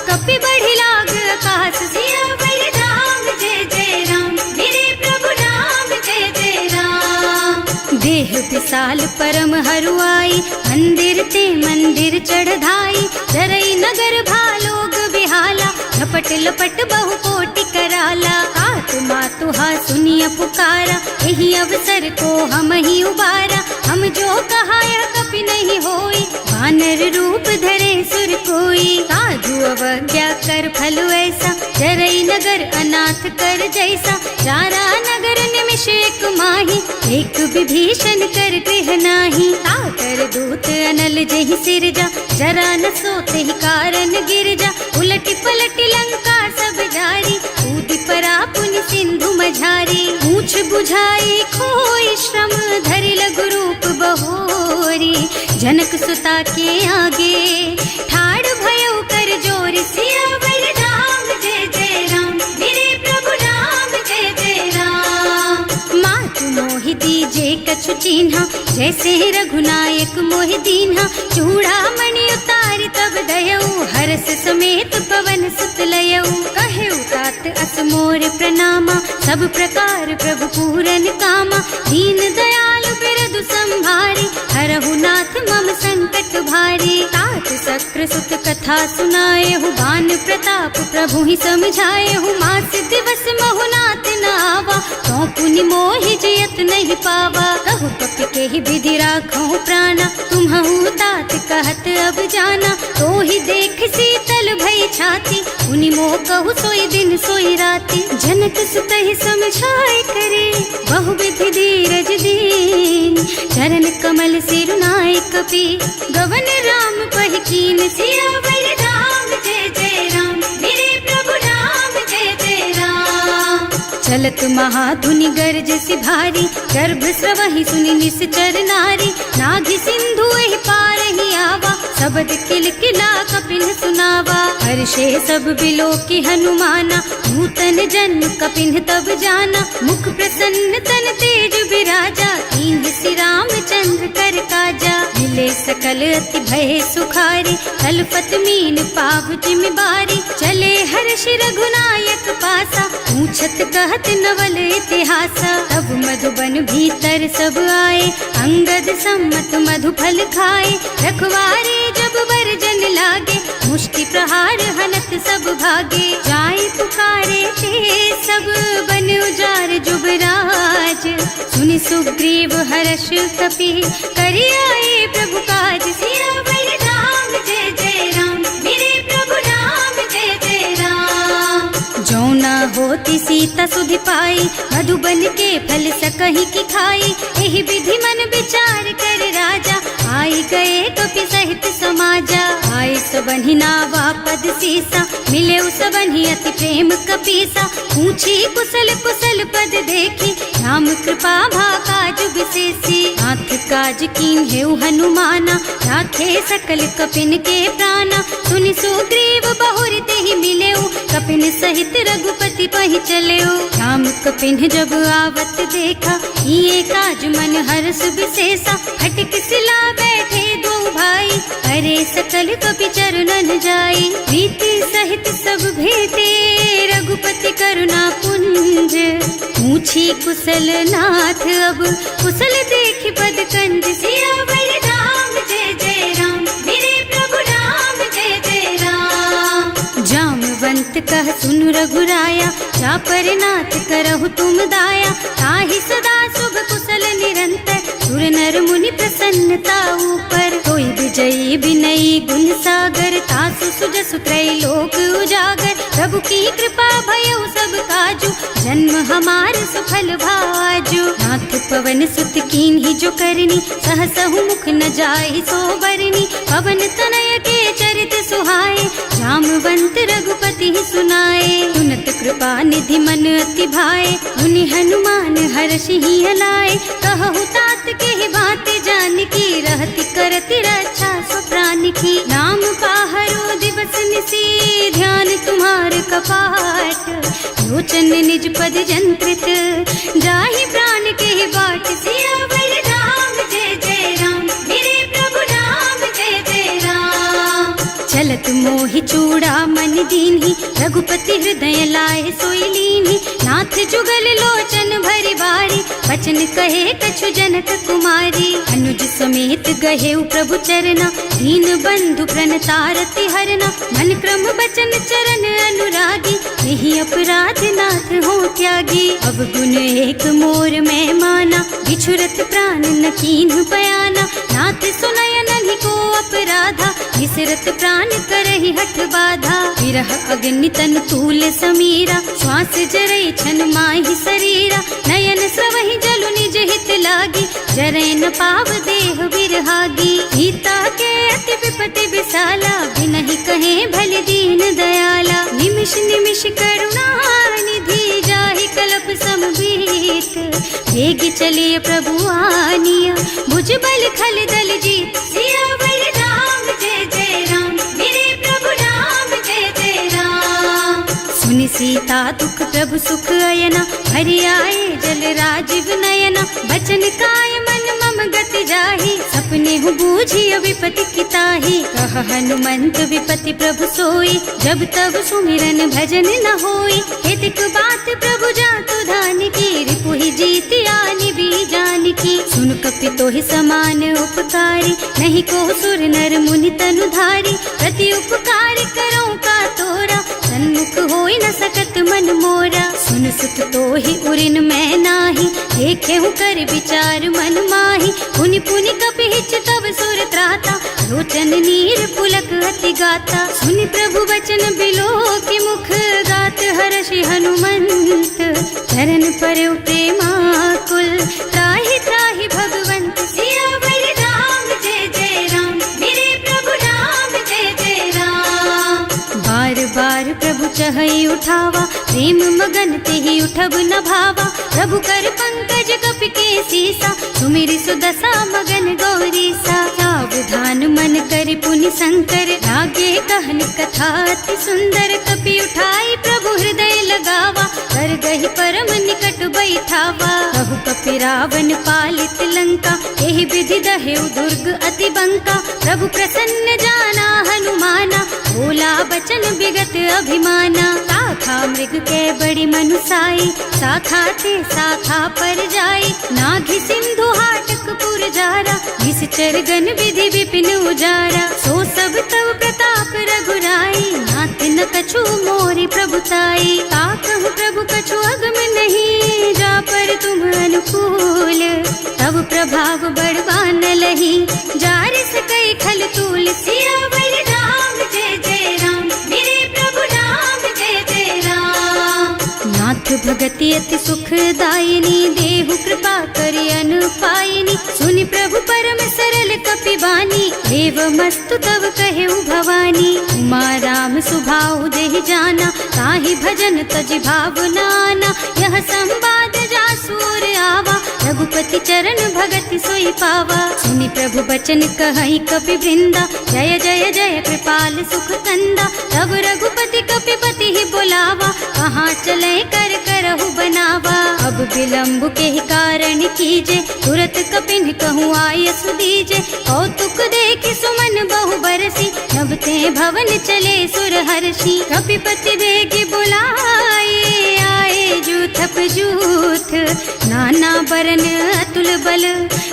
कपि बढ़ि लाग आकाश। सियावर राम जय जय राम, मेरे प्रभु राम जय जय राम। देह विशाल परम हरुआई, मंदिर ते मंदिर चढ़धाई। जरई नगर भालोग बिहाला, झपट लपट बहु कोटि कराला। आत्मा तुहा सुनिय पुकारा, यही अवसर को हम ही उबारा। हम जो कहा यह कपि नहीं होई, वानर रूप धरे सुर कोई। साधु अवज्ञा कर फल ऐसा, जरई नगर अनाथ कर जैसा। चारा नगर निमिष एक माही, एक विभीषण कर गृह नाही। ताकर दूत अनल जहि सिरजा, जरा न सोते ही कारण गिर जा। उलटी पलटी लंका सब जारी, कूदि परा पुनि सिंधु मझारी। पूछ बुझाई खोई श्रम, धरि लघु रूप बहोरी। जनक सुता के आगे, ठाड़ भयउ कर जोरी। सियावर राम जय जय राम, मेरे प्रभु जैसे रघुनायक मोहि दीन्हा, चूड़ामणि उतारि तब दयऊ, हर्ष समेत पवन सुत लयऊ। कहे तात अस मोर प्रणामा, सब प्रकार प्रभु पूरन कामा। दीन दयालु बिरदु संभारी, हरहु नाथ मम संकट भारी। तात शक्र सुत कथा सुनाए हूँ, बान प्रताप प्रभु ही समझाए हूँ। मास दिवस महु नाथ न आवा, तो पुनि मोहि जियत नहीं पावा। कहु कपि के ही विधि राखो प्राणा, तुम्हु तात कहत अब जाना। तो ही देख शीतल भई छाती, उनि मोह कहु सोई दिन सोई राती। जनक सुत ही समझाए करे, बहु विधि धीरज दीन। चरण कमल सिरुनाए कपि, गवन राम पहि कीन। सियावर राम जय जय राम, मेरे प्रभु राम जय जय राम। चलत महाधुनि गर्ज सि भारी, गर्भ स्रवहि सुनि निश्चर नारी। नाभि सिंधु एहि पार ही आवा, शब्द किलकिला कपिन सुनावा। हर्षे सब बिलो की हनुमाना, नूतन जन्म कपिन तब जाना। मुख प्रसन्न तन तेज विराजा, कीन्ह सि रामचंद्र कर काजा। मिले सकल अति भय सुखारी, तलपत मीन पाव जिम बारी। चले हर्ष रघुनायक पासा, पूछत कहत नवल इतिहासा। तब मधुबन भीतर सब आए, अंगद सम्मत मधु फल खाए। रखवारे जब वर्जन लागे, मुष्टि प्रहार हनत सब भागे। जाय पुकारे ते सब बन उजार जुबराज। सुनि सुग्रीव हर्ष कपि, करि आए प्रभु काज। सियावर राम जय जय राम, मेरे प्रभु राम जय जय राम। जौना होती सीता सुधि पाई, मधुबन के फल सकहि की खाई। एहि विधि मन विचार कर राजा, आई गए कपि सहित समाजा। आए सबन्हि नावा पद सीसा, मिले सबन्हि अति प्रेम कपीसा। पूछी कुशल कुशल पद देखी, राम कृपा भा काज विशेषी। नाथ काज कीन्हेउ हनुमाना, राखे सकल कपिन के प्राणा। सुनि सुग्रीव बहुर तेहि मिलेउ, कपिन सहित रघुपति पहि चलेउ। राम कपिन जब आवत देखा, ये काज मन हर्ष विशेषा। हटिक सिला बैठे दो भाई, अरे सकल कपि चरणन जाई। प्रीति सहित सब भेटे, रघुपति करुणा पुंज। पूछी कुशल नाथ अब, कुशल देखि पद कंज। सियावर राम जय जय राम, मेरे प्रभु राम जय जय राम। जामवंत कह सुन रघुराया, जा पर नाथ करहु तुम दाया। ताहि सदा शुभ कुशल निरंतर, सुर नर मुनि प्रसन्नता ऊपर। कोई विजयी विनयी गुण सागर, तासु सुजसु त्रैलोक उजागर। प्रभु की कृपा भयउ सब काजू, जन्म हमार सफल भाजू। नाथ पवन सुत कीन्ही जो करनी, सहसहु मुख न जाहि सो बरनी। पवन तनय के चरित सुहाए, जामवंत रघुपति सुनाए। सुनत कृपा निधि मन अति भाए, मुनि हनुमान हर्षि ही हलाए। कहु तात के बात जानकी, रहति करति रक्षा सो प्राण की। नाम पाहरो दिवस निसी, ध्यान तुम्हार कपाट। लोचन निज पद जंत्रित, जाहि प्राण के बाट। सियावर राम जय जय राम, मेरे प्रभु राम जय जय राम। चलत मोहि चूड़ामणि दीन्ही, रघुपति हृदय लाए सोई लीन्ही। नाथ जुगल लोचन भरि बारी, बचन कहे कछु जनक कुमारी। अनुज समेत गहेउ प्रभु चरना, दीन बंधु प्रणतारति हरना। मन क्रम बचन चरण अनुरागी, यही अपराध नाथ हो त्यागी। अब गुण एक मोर मैं माना, बिछुरत प्राण न कीन्हु बयाना। नाथ सुनय नन्हि को अपराधा, बिसरत प्राण करहि हठ बाधा। विरह अग्नि तन तूल समीरा, श्वास जरई छन माहि शरीरा। नयन स्रवहि जलु निज हित लागी, जरै न पाव देह बिरहागी। सीता के अति विपति विशाला, बिनहि कहे भल दीन दयाला। निमिष निमिष करुणा निधि, जाहि कल्प समबीत। वेग चलिय प्रभु आनिया, भुज बल खल दल जीत। सियावर राम जय जय राम, मेरे प्रभु राम जय जय राम। सुनि सीता दुख प्रभु सुख अयना, हरि आए जल राजीव नयना। बचन काय मन मम मम गति जाहि, सपने हूँ बूझी विपत्ति किताही। कह हनुमंत विपत्ति प्रभु सोई, जब तब सुमिरन भजन न होई। हितक बात प्रभु जातु धान की, रिपुहि जीति आनि भी जान की। सुन कपि तोहि समान उपकारी, नहीं को सुर नर मुनि तनु धारी। प्रति उपकार करो का तोरा, सन्मुख होई न सकत मन मोरा। सुन सुत तोहि उरिन मैं नाही, देखे हूँ कर विचार मन माही। पुनि पुनि कपि हिच तब सुर त्राता, लोचन नीर पुलक अति गाता। सुनि प्रभु बचन बिलो की मुख, गात हर्षि हनुमंत। चरण पर प्रेमाकुल, त्राहि त्राहि भगवंत। सियावर राम जय जय राम, मेरे प्रभु राम जय जय राम। बार बार प्रभु चहई उठावा, प्रेम मगन तेहि उठब न भावा। प्रभु कर पंकज कपि के सीसा, सुमिरि सुदशा मगन गौरीसा। सावधान मन करि पुनि शंकर, लागे कहन कथा अति सुंदर। कपि उठाई प्रभु हृदय लगावा, कर गहि परम निकट बैठावा। कहु कपि रावण पालित लंका, एहि विधि दहेउ दुर्ग अति बंका। प्रभु प्रसन्न जाना हनुमाना, बोला बचन विगत अभिमाना। शाखा मृग के बड़ी मनुसाई, शाखा ते शाखा पर जाई। नाघि सिंधु हाटक पुर जारा, निश्चर गन विधि विपिन उजारा। सो सब तव प्रताप रघुराई, नाथ न कछु मोरि प्रभुताई। ताकहु प्रभु कछु अगम नहीं, जा पर तुम अनुकूल। तब प्रभाव बड़वान लही, जारिस कई खल तूल। सियावर राम जय जय राम, मेरे प्रभु राम जय जय राम। नाथ भगति अति सुखदायिनी, देहु कृपा करि अनुपायिनी। सुनि प्रभु परम सरल कपि बानी, एवमस्तु तव कहेउ भवानी। उमा राम सुभाउ देहि जाना, ताहि भजन तजि भावनाना। यह संवाद जासुर आवा, रघुपति चरण भगति सोई पावा। सुनि प्रभु बचन कहई कपि वृंदा, जय जय जय कृपाल सुख कंदा। तब रघुपति कपि पति ही बुलावा, कहाँ चले कर करहु बनावा। अब विलंब के ही कारण कीजे, तुरत कपिन कहूँ आयस दीजे। कौतुक देख सुमन बहु बरसी, नभ ते भवन चले सुर हर्षि। कपिपति बेगी बुलाए, आए जूथप जूथ। नाना बरन अतुल बल,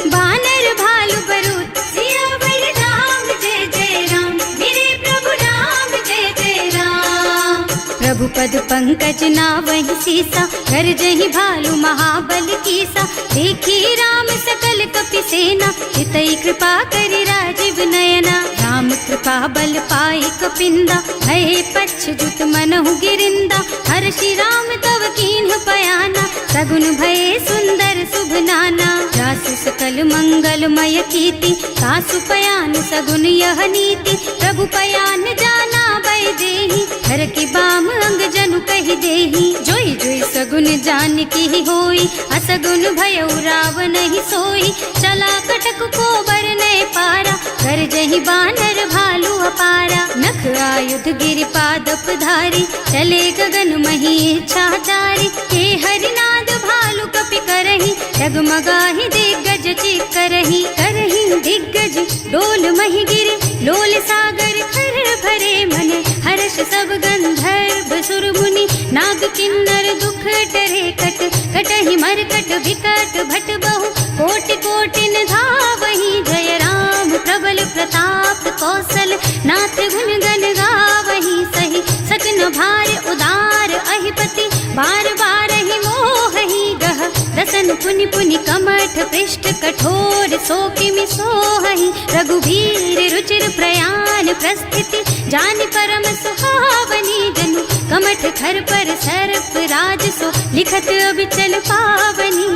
बानर भालु बरूथ। सियावर राम जय जय राम, मेरे प्रभु राम जय जय राम। प्रभु पद पंकज नावहि सीसा, कर जहि भालु महाबल कीसा। देखी राम सकल कपि सेना, चितई कृपा करि राजीव नयना। राम कृपा बल पाई कपिंदा, भये पच्छजुत मनहु गिरिंदा। हर्षि राम तव कीन्ह पयाना, सगुन भये सुंदर शुभ नाना। जासु सकल मंगलमय कीर्ति, सासु पयान सगुन यह नीति। प्रभु पयान जाना भय देहि, हर की बाम अंग जनु कहि देहि। जोई जोई सगुन जान की होई, असगुन भयउ रावण ही सोई। चला कटक को बरने पारा, कर जहि बानर भालु अपारा। नख आयुध गिरि पादप धारी, चले गगन मही इच्छाचारी। हे हरिनाद भालु कपि करहि, डगमगाहि दिग्गज चित करहि। करहि दिग्गज डोल मही गिरे, लोल सागर खर भरे मन। हर्ष सब गंधर्व सुर मुनि, नाग किन्नर दुख टरे कट। कटहि मरकट विकट भट बहु, कोटि कोटिन धावहि। जय राम प्रबल प्रताप कौशल, नाथ गुण गण गावहि। सही सकन भार उदार अहिपति, बार बार ही मोहि गह। दसन पुनि पुनि कमठ पृष्ठ, कठोर सोकिमि सोहहि। रघुवीर रुचिर प्रयाण प्रस्थिति, जानि परम सुहावनी। जनु कमठ खर पर सर्प राज सो, लिखत अबिचल पावनी।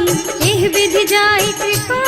एह विधि जाहि कृपा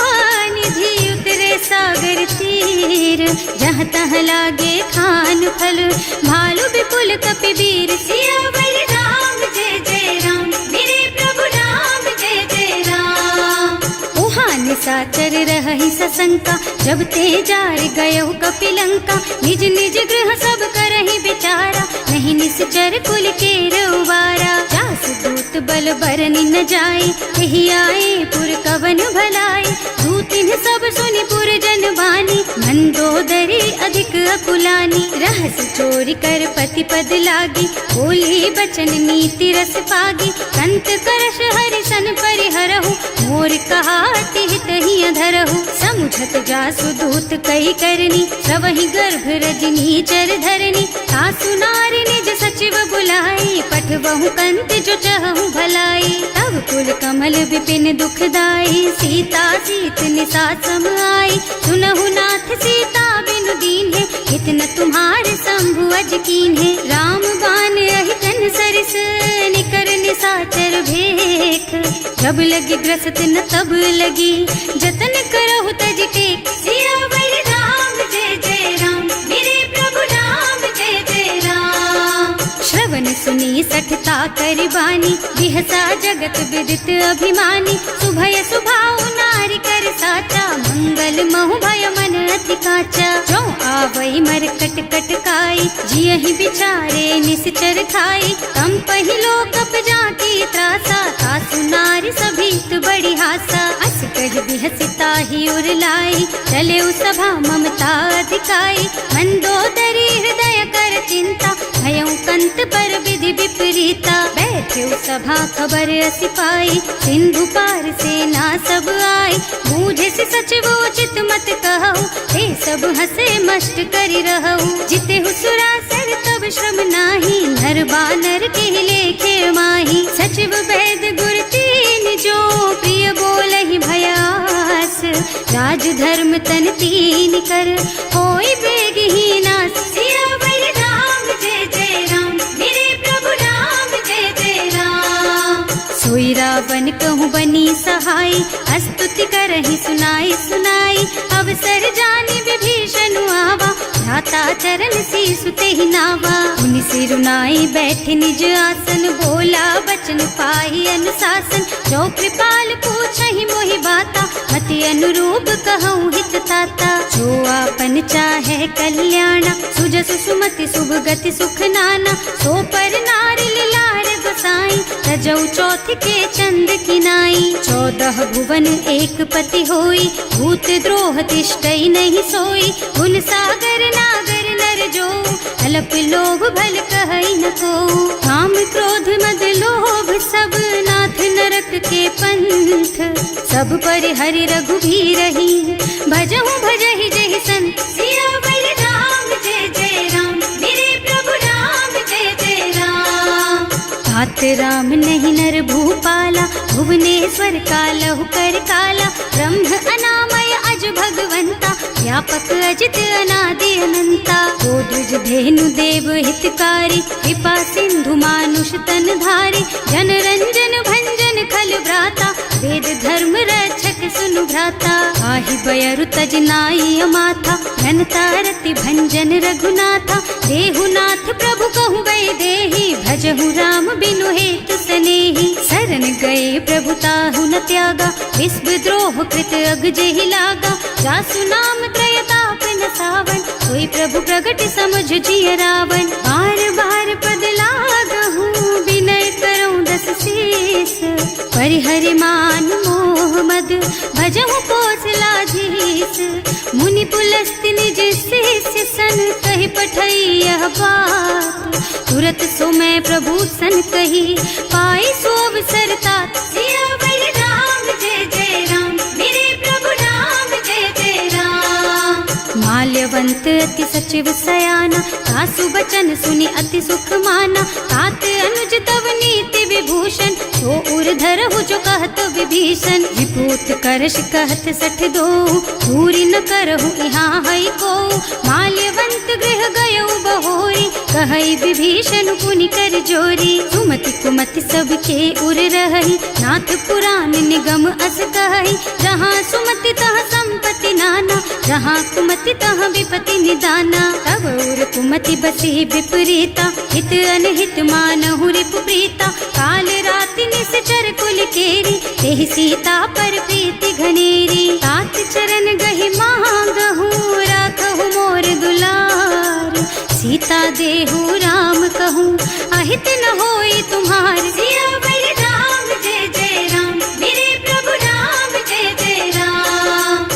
निधि, उतरे सागर तीर। जहाँ तहाँ लागे खान फल, भालु विपुल कपि वीर। सियावर राम जय जय राम, मेरे प्रभु राम जय जय राम। उहाँ निशाचर रहहि सशंका, जब ते जार गयहु कपि लंका। निज निज गृह सब करहि विचारा, नहीं निश्चर कुल के रउवारा। जासु दूत बल बरनि न जाए, एहि आए पुर कवन भलाए। दूत किन्ह सब सुनि पुरजन बानी, मंदोदरी अधिक अकुलानी। रहस्य चोरी कर पति पद लागी, बोली बचन नीति रस पागी। कंत करश हरिसन परिहरहु, मोर कहाति हित ही अधरहु। समुझत जासु दूत कही करनी, सबहि गर्भ रजनी चर धरनी। सासु नारी निज सचिव बुलाई, पठबहु कंत जो चहु भलाई। तब कुल कमल विपिन दुखदाई, सीता सीत निसा सम आई। सुनहु नाथ सीता बिनु दीन है, इतना तुम्हारे शंभु अज कीन है। राम बान अहितन सरिस, निकर निसाचर भेख। जब लगी ग्रसत न तब लगी, जतन करहु तज टेक। सियावर राम जय जय राम, मेरे प्रभु राम जय जय राम। श्रवण सुनी सठता करि बानी, बिहसा जगत विदित अभिमानी। सुभय सुभाउ नारी कर साचा, मंगल महु भय मन अति काचा। जो आवई मर कट कट काई, जियहि बिचारे निश्चर खाई। तम पहिलो कप जाती त्रासा, सासु नारी सभीत बड़ी हासा। अस कह बिहसिता ही उर लाई, चले सभा ममता अधिकाई। मंदोदरी हृदय कर चिंता, भयउ कंत पर विधि विपरीता। बैठे सभा खबर असी पाई, सिंधु पार सेना सब आई। बूझे से सचिव उचित मत कहु, हे सब हसे मस्त करि रहु। जिते सुरासर तब श्रम नाही, नर बानर के लेखे माही। सचिव वैद गुर तीन जो, प्रिय बोलहि भयास। राज धर्म तन तीन कर, होई बेगहि नास। सियावर राम जय जय राम, मेरे प्रभु राम जय जय राम। सोई रावण कहूँ बनी सहाय, स्तुति करहि सुनाई सुनाई। अवसर जानि विभीषण आवा, भ्राता चरण सीसु तेहि नावा। मुनि सिरुनाई बैठे निज आसन, बोला बचन पाहि अनुशासन। जो कृपाल पूछहि मोहि बाता, मति अनुरूप कहूँ हित ताता। जो आपन चाहे कल्याणा, सुजस सुमति शुभ गति सुख नाना। सो पर नारी लार गोसाई, तजौ चौथ के चंद किनाई। 14 भुवन एक पति होई, भूत द्रोह तिष्ठई नहीं सोई। गुण सागर नागर नर जो, अल्प लोभ भल कहई न को। काम क्रोध मद लोभ सब, नाथ नरक के पंथ। सब पर हरि रघुबीरहि, भजहु भजहि जहि संत। सियावर राम जय जय राम, मेरे प्रभु राम जय जय राम। तात राम नहीं नर भूपाला, भुवनेश्वर कालहु कर काला। ब्रह्म अनामय अज भगवंता, व्यापक अजित अनादि अनंता। गोद्विज धेनु देव हितकारी, कृपा सिंधु मानुष तन धारी। जन रंजन भंजन खल भ्राता, वेद धर्म रक्षक सुनु भ्राता। आहि बयरु तज नाई अमाथा, घनता रति भंजन रघुनाथा। देहुनाथ प्रभु कहु गए देहि, भजहु राम बिनु हेतु सनेहि। शरण गए प्रभु ताहु न त्यागा, विश्व द्रोह कृत अग जेहि लागा। जासु नाम त्रयताप न सावन, सोई प्रभु प्रगट समझ जिय रावण। बार बार पद लागहु, विनय करऊं दस शीस। परिहरि मान मोह मद, भजहु कौशलाधीश। मुनि पुलस्त्य निज शिष्य सन, कहि पठई यह बात। तुरत सो मैं प्रभु सन कही, पाई सो अवसर तात। सियावर राम जय जय राम, मेरे प्रभु राम जय जय राम। माल्यवंत अति सचिव सयाना, सासु बचन सुनि अति सुख माना। तात अनुज तव नीति विभूषण, सो उर धरहु जो कहत विभीषण। विपूत करश कहत सठ दो, पूरी न करहु यहाँ है को। माल्यवंत गृह गयो बहोरी, कहई विभीषण पुनि कर जोरी। सुमति कुमति सबके उर रही, नाथ पुराण निगम अस कहई। जहाँ सुमति तहाँ संपत्ति नाना, जहाँ कुमति तहाँ विपति निदाना। तब उर कुमति बसी विपरीता, हित अनहित मानहु रिपु प्रीता। काल राति निश्चर कुल केरी, तेहि सीता पर प्रीति घनेरी। तात चरण गहि मांगहु, राखहु मोर दुलार। सीता देहु राम कहूँ, अहित न होई तुम्हार। सियावर राम जय जय राम, मेरे प्रभु राम जय जय राम।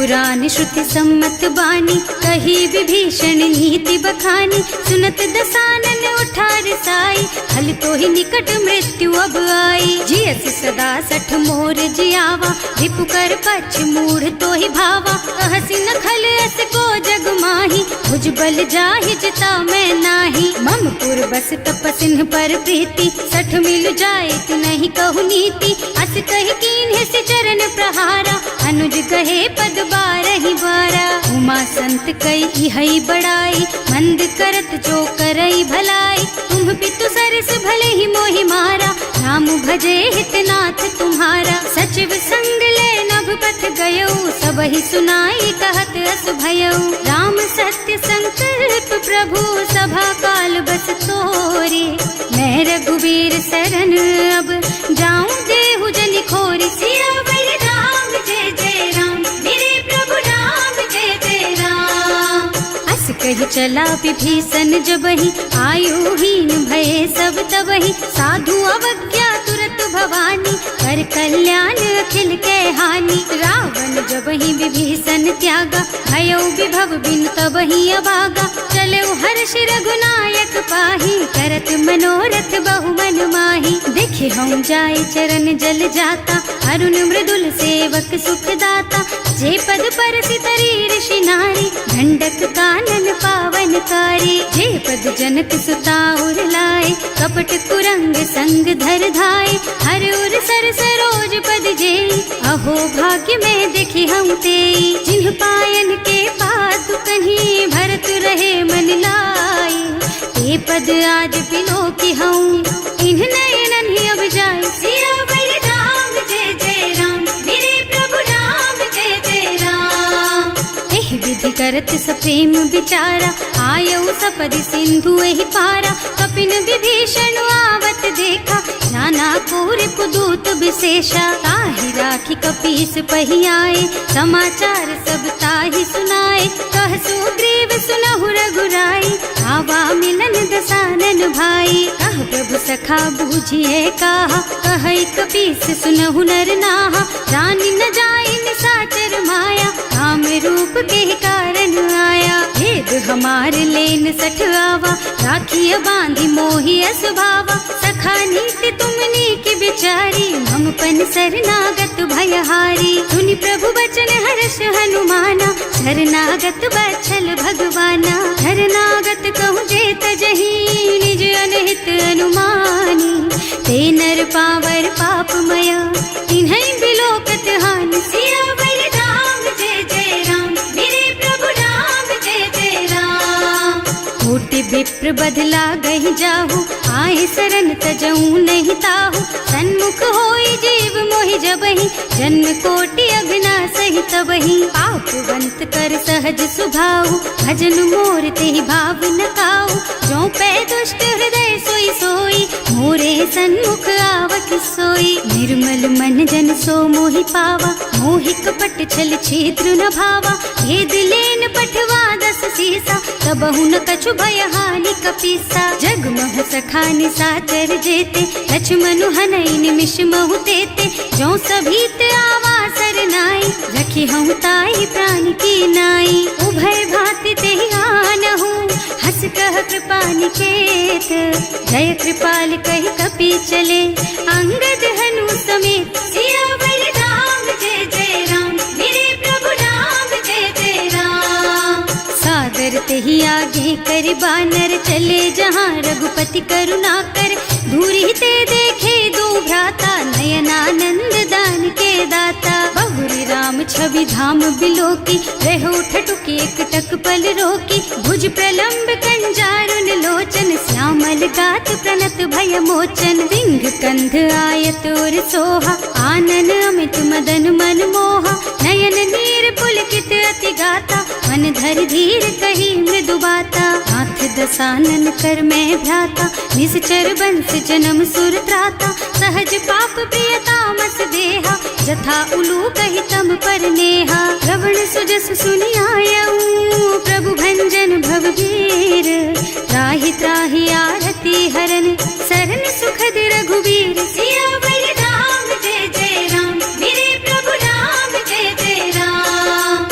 पुराण श्रुति सम्मत बानी, कही विभीषण नीति बखानी। सुनत दसानन उठा रसाई, हल तो ही निकट मृत्यु अब आई। जियस सदा सठ मोर जियावा, रिपु कर पछ मूढ़ तो ही भावा। कहसी न खल अस को जग माही, भुज बल जाहि जिता मैं नाही। मम पुर बस तपसिन पर प्रीति, सठ मिल जाए तु नहीं कहु नीति। अस कह कीन्ह से चरण प्रहारा, अनुज कहे पद बारहि बारा। उमा संत कई हई बड़ाई, मंद करत जो करई भलाई। तुम पितु सरस भले ही मोहि मारा, राम भजे हितनाथ तुम्हारा। सचिव संग ले नभ पथ गयो, सब ही सुनाई कहत अस भयो। राम सत्य संकल्प प्रभु, सभा काल बस तोरे। मैं रघुवीर सरन अब, जाऊं देहु जनि खोरी। सियावर राम जय जय राम, मेरे प्रभु राम जय जय राम। अस कही चला विभीषण जबहि, आयुहीन भये सब तबहि। साधु अवज्ञा तुरत भवानी, कर कल्याण अखिल के हानि। रावण जबहि विभीषण त्यागा, भयो विभव बिनु तबहि अभागा। चलो हर्ष रघुनायक पाहि, करत मनोरथ बहु मन माहि। देखे हम जाय चरण जल जाता, अरुण मृदुल सेवक सुख दाता। जे पद परसि तरी ऋषि नारी, दंडक कानन पावन कारी। जे पद जनक सुता उर लाए, कपट कुरंग संग धर धाय। हर उर सर सरोज पद जेई, अहो भाग्य में देखी हम तेई। जिन्ह पायन के पादु कन्ही, भरत रहे मन लाई। ते पद आज बिलो की हूँ, इन्ह नयनन ही अब जाए। सियावर राम जय जय राम, मेरे प्रभु राम जय जय राम। एह विधि करत सप्रेम विचारा, आयऊ सपदि सिंधु एहि पारा। कपिन विभीषण आवत देखा, जाना पूरे पुदूत विशेषा। ताहि राखी कपीस पहि आए, समाचार सब ताहि सुनाए। कह सुग्रीव सुनहु रघुराई, आवा मिलन दसानन भाई। कह प्रभु सखा बूझिए कहा, कहै कपीस सुनहु नर नाहा। रानी न जाए निसाचर माया, काम रूप के कारण आया। भेद हमार लेन सठ आवा, राखिय बांधी मोहि स्वभावा। सखा नीति तुमनी की बिचारी, मम पन शरणागत भयहारी। सुनि प्रभु बचन हर्ष हनुमाना, शरणागत बछल भगवाना। शरणागत कहूँ जेत जही, निज अनहित अनुमानी। ते नर पावर पापमय, तिन्है बिलोकत हानि। सियावर राम जय जय राम, मेरे प्रभु राम जय जय राम। कोटि विप्र बदला गहि जाहु, आए शरण तजऊ नहीं ताहु। सन्मुख होई जीव मोहि जबहि, जन्म कोटि अघना सहि तबहि। पापवंत कर सहज सुभाऊ, भजन मोर तेहि भाव न काऊ। जो पै दुष्ट हृदय सोई सोई, मोरे सन्मुख आवत सोई। निर्मल मन जन सो मोहि पावा, मोहि कपट छल छिद्र न भावा। भेद लेन पठवा दस सीसा, तबहु न कछु भय हानि कपीसा। जग महु सखा निसाचर जेते, लक्ष्मनु हनई निमिष महु तेते। जो सभीत आवा सरनाई, रखी हूँ ताई प्राण की नाई। उभय भांति तेहि आनहु, हस कह कृपा निकेत। जय कृपाल कहि कपि चले, अंगद हनु समेत। सियावर राम जय जय राम, मेरे प्रभु राम जय जय राम। सादर तेहि आगे कर बानर, चले जहाँ रघुपति करुणा कर। दूरी ते देखे दो भ्राता, नयनानंद दान के दाता। बहुरी राम छवि धाम बिलोकी, रहो ठटुकी एक टक पल रोकी। भुज प्रलंब कंजारुन लोचन, श्यामल गात प्रणत भय मोचन। सिंह कंध आयत और सोहा, आनन अमित मदन मन मोहा। नयन नीर पुलकित अति गाता, मन धर धीर कही मृदु बाता। हाथ दसानन कर मैं भ्राता, निश्चर बंस जन्म सुर त्राता। सहज पाप प्रिय तामस देहा, जथा उलू कहि तम पर नेहा। श्रवण सुजस सुनि आयऊ, प्रभु भंजन भवभीर। त्राहि त्राहि आरती हरन, सरन सुखद रघुवीर। सियावर राम जय जय राम, मेरे प्रभु राम जय जय राम।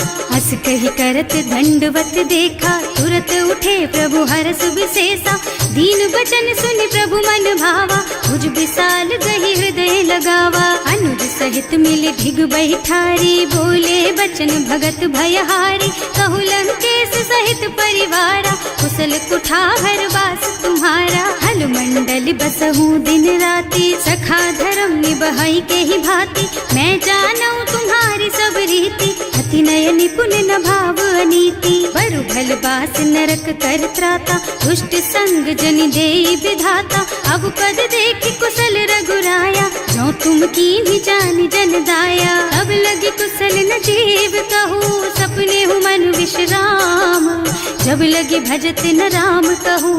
दंडवत देखा, तुरत उठे प्रभु हरस विशेषा। दीन बचन सुनि प्रभु मन भावा, मुझ विशाल गही हृदय लगावा। अनुज सहित मिल ढिग बैठारी, बोले बचन भगत भयहारी। कहु लंकेश सहित परिवारा, कुशल कुठार वास तुम्हारा। हल मंडल बसहु दिन राति, सखा धर्म निबहई के ही भांति। मैं जानऊ तुम्हारी सब रीति, अति नय निपुण न भाव अनीति। बरु भल बास नरक कर त्राता, दुष्ट संग जन देई विधाता। अब पद देखि कुशल रघुराया, जो तुम कीन्ही जानि जन दाया। अब लगी कुशल न जीव कहू, सपने हूँ मन विश्राम। जब लगी भजत न राम कहू,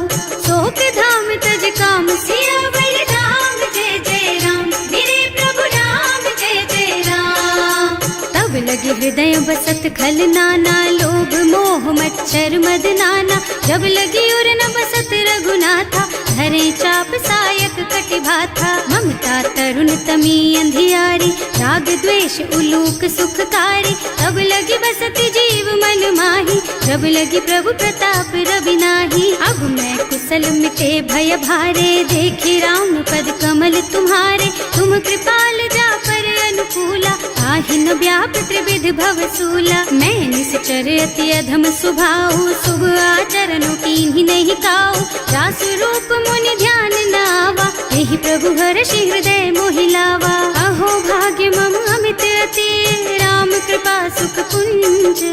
शोक धाम तज काम। सियावर राम जय जय राम, मेरे प्रभु राम जय जय राम। तब लगी हृदय बसत खल नाना, लोभ मोह मच्छर मद नाना। जब लगी उर न बसत रघुनाथा, धरे चाप सायक कटिभाथा। ममता तरुण तमी अंधियारी, राग द्वेष उलूक सुखकारी। तब लगी बसती जीव मन माही, जब लगी प्रभु प्रताप रवि नाही। अब मैं कुशल मिटे भय भारे, देखी राम पद कमल तुम्हारे। तुम कृपाल जा पर अनुकूला, आहि न व्याप त्रिविध भवसूला। मैं निश्चर अति अधम स्वभाव, शुभ आचरणों कीन्ही नहीं काऊ। रासु रूप मुनि ध्यान न आवा, यही प्रभु हर्षि हृदय मोहि लावा। अहो भाग्य मम अमित अति, राम कृपा सुख पुंज।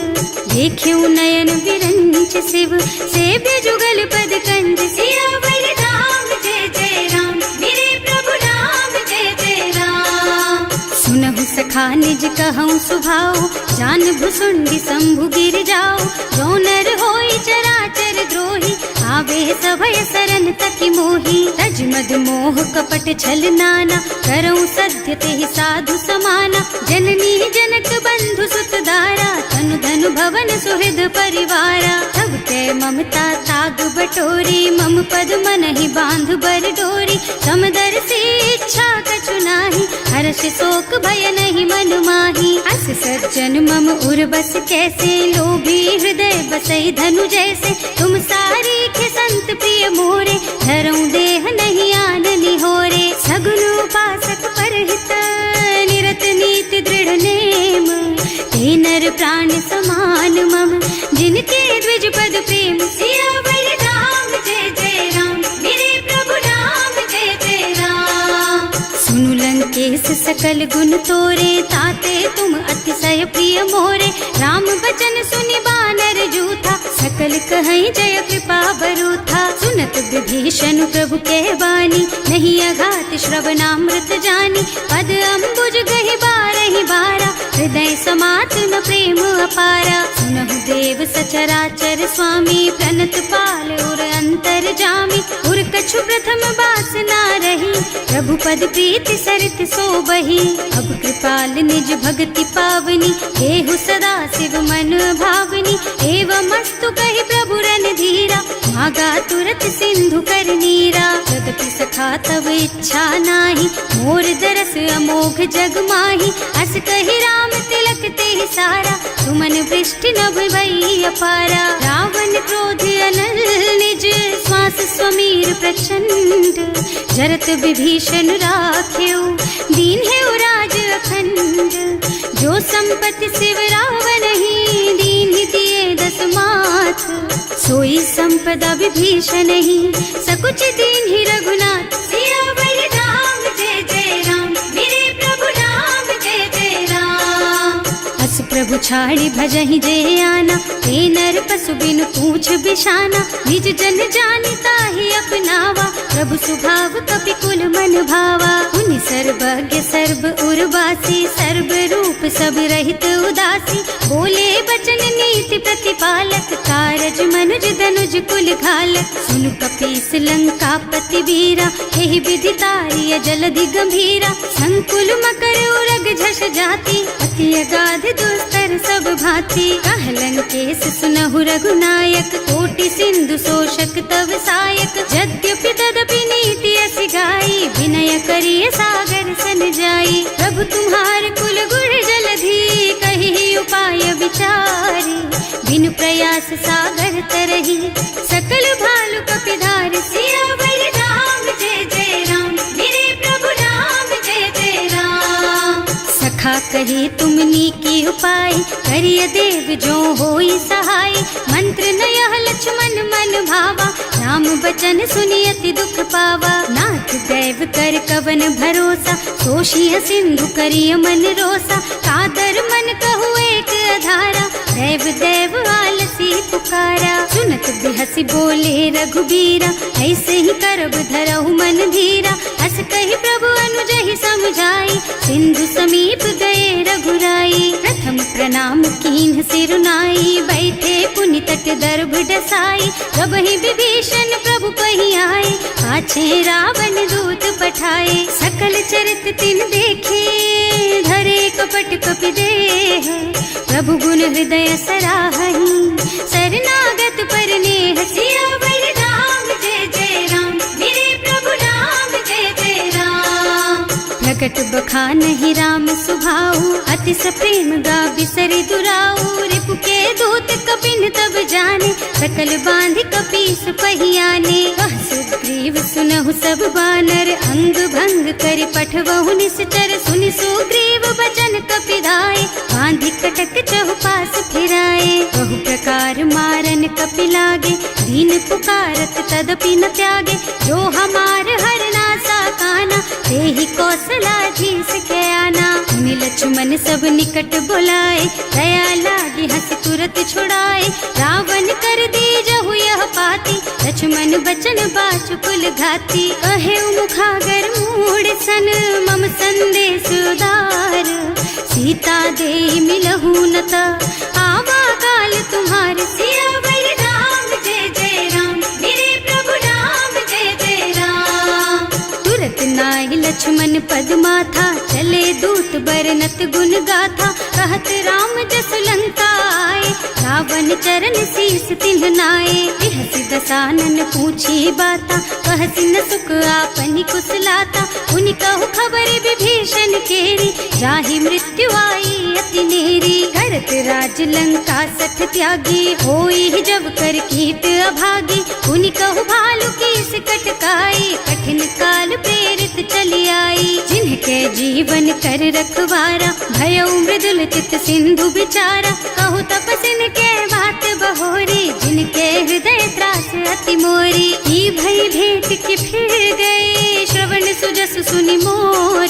देख्यऊ नयन विरंच शिव, सेव्य जुगल पद कंज। सियावर राम जय जय राम, मेरे प्रभु राम जय जय राम। सुनहु सखा निज कहऊँ सुभाऊ, जान भुसुंडी शंभु गिर जाओ। जो नर होई चराचर द्रोही, आवे सभय सरन तकी मोही। तज मद मोह कपट छल नाना, करऊँ सत्य तेहि साधु समाना। जननी जनक बंधु सुत दारा, तनु धनु भवन सुहृद परिवारा। तब ते ममता ताग बटोरी, मम पद मन ही बांध बर डोरी। समदर्शी इच्छा कछु नाही, हर्ष शोक भय नहीं मन माही। अस सज्जन मम उर बस कैसे, लोभी हृदय बसई धनु जैसे। तुम सारी के संत प्रिय मोरे, धरऊं देह नहीं आन निहोरे। सगुन उपासक परहित, निरत नीति दृढ़ नेम। ते नर प्राण समान मम, जिनके द्विज पद प्रेम। सियावर राम जय जय राम, मेरे प्रभु राम जय जय राम। सुनु लंकेश सकल गुण तोरे, ताते तुम अतिशय प्रिय मोरे। राम बचन सुनि बानर जूथा, सकल कहई जय कृपा बरूथा। सुनत विभीषण प्रभु के बानी, नहीं अघात श्रवणामृत जानी। पद अम्बुज गहि बारहि बारा, हृदय समात न प्रेम अपारा। सुनहु देव सचराचर स्वामी, प्रणत पाल उर अंतर जामी। उर कछु प्रथम बास ना रही, प्रभु पद प्रीति सरित सो बही। अब कृपाल निज भक्ति पावनी, देहु सदा शिव मन भावनी। एवं मस्तु कहि प्रभु रन धीरा, मागा तुरत सिंधु कर नीरा। जगति सखा तब इच्छा नाही, मोर दरस अमोघ जग माही। अस कहि राम तिलक तेहि सारा, सुमन वृष्टि नभ भई अपारा। रावण क्रोध अनल निज, श्वास स्वमीर प्रचंड। जरत विभीषण राख्यो, दीन है राज अखंड। जो संपत्ति शिव रावण ही, दीन ही दिए दस माथ। सोई संपदा विभीषण ही, सकुच दीन ही रघुनाथ। सियावर राम जय जय राम, मेरे प्रभु राम जय जय राम। अस प्रभु छाड़ी भजहि जय आना, ते नर पशु बिनु पूछ बिशाना। निज जन जानि ताहि अपनावा, प्रभु स्वभाव कपि कुल मन भावा। उनि सर्वज्ञ सर्व उर्वासी, सर्व रूप सब रहित उदासी। बोले बचन नीति प्रतिपालक, कारज मनुज धनुज कुल घालक। सुनु कपीस लंका पति वीरा, यही विधि तारिय जलधि गंभीरा। संकुल मकर उरग झष जाति, अति अगाध दुस्तर सब भांति। कह लंकेश सुनहु रघुनायक, कोटि सिंधु शोषक तव सायक। यद्यपि तदपि नीति असि गाई, विनय करिय सागर सन जाई। प्रभु तुम्हार कुल गुण जलधि, कहि उपाय विचारी। बिनु प्रयास सागर तरही, सकल भालु कपिधार सियावर राम जय जय राम, मेरे प्रभु राम जय जय राम। सखा कहे तुमनी की उपाय, करिय देव जो होई सहाय। मंत्र नयह लक्ष्मण मन भावा, राम बचन सुनि अति दुख पावा। नाथ दैव कर कवन भरोसा, सोषिय सिंधु करिय मन रोसा। कादर मन कहु एक अधारा, देव देव आलसी पुकारा। सुनत बिहसी बोले रघुबीरा, ऐसे ही करब धरहु मन धीरा। हस कहि प्रभु अनुजहि समझाई, सिंधु समीप गए रघुराई। प्रथम प्रणाम कीन्ह सिर नाई, बैठे पुनि तट दर्भ डसाई। तबहि विभीषण प्रभु कहि आए, पाछे रावण दूत पठाए। सकल चरित तिन देखे, धरे कपट कपि देह। प्रभु गुण हृदय सराहहि, शरणागत पर नेह। सियावर राम जय जय राम, मेरे प्रभु राम जय जय राम। प्रकट बखानहि राम सुभाऊ, अति सप्रेम गा बिसरि दुराऊ। रिपु के दूत कपिन तब जाने, सकल बांधि कपीस पहियाने। कह सुग्रीव सुनहु सब बानर, अंग भंग करि पठवहु निश्चर। सुनि सुग्रीव बचन कपिधाय, बांधि कटक चहुपास फिराए। बहु प्रकार मारन कपि लागे, दीन पुकारत तदपि न त्यागे। जो हमार हरना साकाना, तेहि कौशलाधीश के आना। मुनि लक्ष्मण सब निकट बुलाए, दया लागी हंस तुरत छुड़ाए। रावण कर दीजहु यह पाती, लक्ष्मण बचन बाचुकुल घाती। कहे मुखागर मूढ़ सन, मम संदेश उदार। सीता दे मिलहु न ता, आवा काल तुम्हार। सियावर राम जय जय राम, मेरे प्रभु राम जय जय राम। तुरत नाय लक्ष्मण पद माथा, चले दूत बरनत गुण गाथा। कहत राम जस लंका आए, रावण चरण शीस तिन्ह नाए। बिहसि दसानन पूछी बाता, कहसि न सुख आपनि कुशलाता। उनि कहु खबर विभीषण केरी, जाहि मृत्यु आई अति नेरी। करत राज लंका सठ त्यागी, होई जब कर कीट अभागी। उनि कहु भालु कीस कटकाई, कठिन काल प्रेरित चली आई। जिनके जीवन कर रखवारा, भयउ मृदुल चित सिंधु बिचारा। कहु तपसिन के बात बहोरी, जिनके हृदय त्रास अति मोरी। की भई भेंट कि फिर गए, श्रवण सुजस सुनि मोर।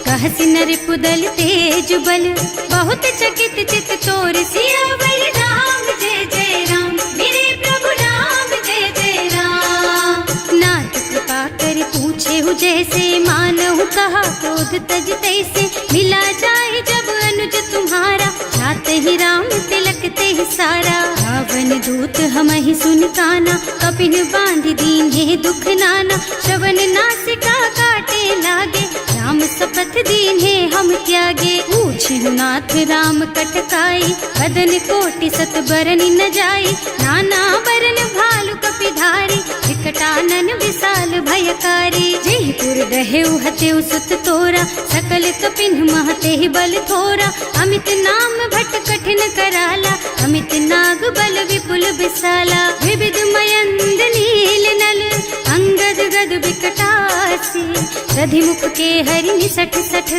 कहसि नर पुदल तेज बल, बहुत चकित चित तोर। सियावर राम जय जय राम, मेरे प्रभु राम जय जय राम। नाथ कृपा कर पूछे हु जैसे, मानहु कहा क्रोध तज तैसे। मिला जाए जब अनुज तुम्हारा, जात ही राम तिलक ते सारा। रावण दूत हमहि सुन काना, कपिन बांधि दीन्हे दुख नाना। श्रवण नासिका काटे लागे, राम शपथ दीन्हे हम त्यागे। पूछिहु नाथ राम कटकाई, बदन कोटि सत बरनि न जाई। नाना बरन भालु कपिधारी, विकटानन विशाल भयकारी। जेहि पुर दहेउ हतेउ सुत तोरा, सकल कपिन महते बल थोरा। अमित नाम भट कठिन कराला, अमित नाग बल विपुल विशाला। विविध मयंद नील नल, अंगद गद विकटासी। रधिमुख के हरि निसठ सठ,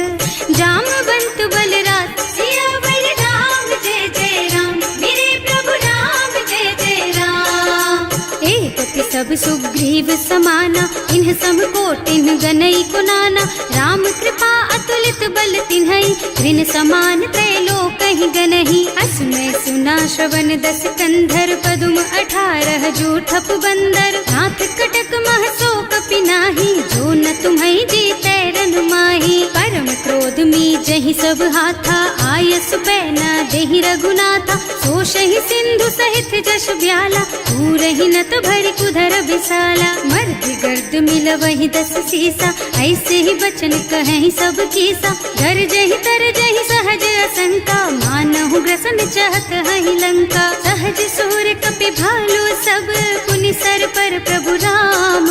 जामवंत बलराज। सियावर राम जय जय राम, मेरे प्रभु राम जय जय राम। एक सब सुग्रीव समाना, इन्ह सम कोटिन गनई को नाना। राम कृपा अतुलित बल तिन्हई, ऋण समान त्रैलोकहि गनहि। असमय सुना श्रवण दस कंधर, पदुम 18 जूठप बंदर। नाथ कटक मह सो कपि नाही, जो न तुम्हई जीतै रन माही। परम क्रोध मी जहि सब हाथा, आयस पैना देहि रघुनाथा। सोषहि सिंधु सहित जश ब्याला, पूरहि नत भरि कुधर विशाला। मर्दि गर्द मिलवहि 10 सीसा, ऐसे ही बचन कहें सब कीसा। गरजहि तरजहि सहज असंका, मानहु ग्रसन चाहत हहि लंका। सहज सूर कपि भालु सब, पुनि सर पर प्रभु राम।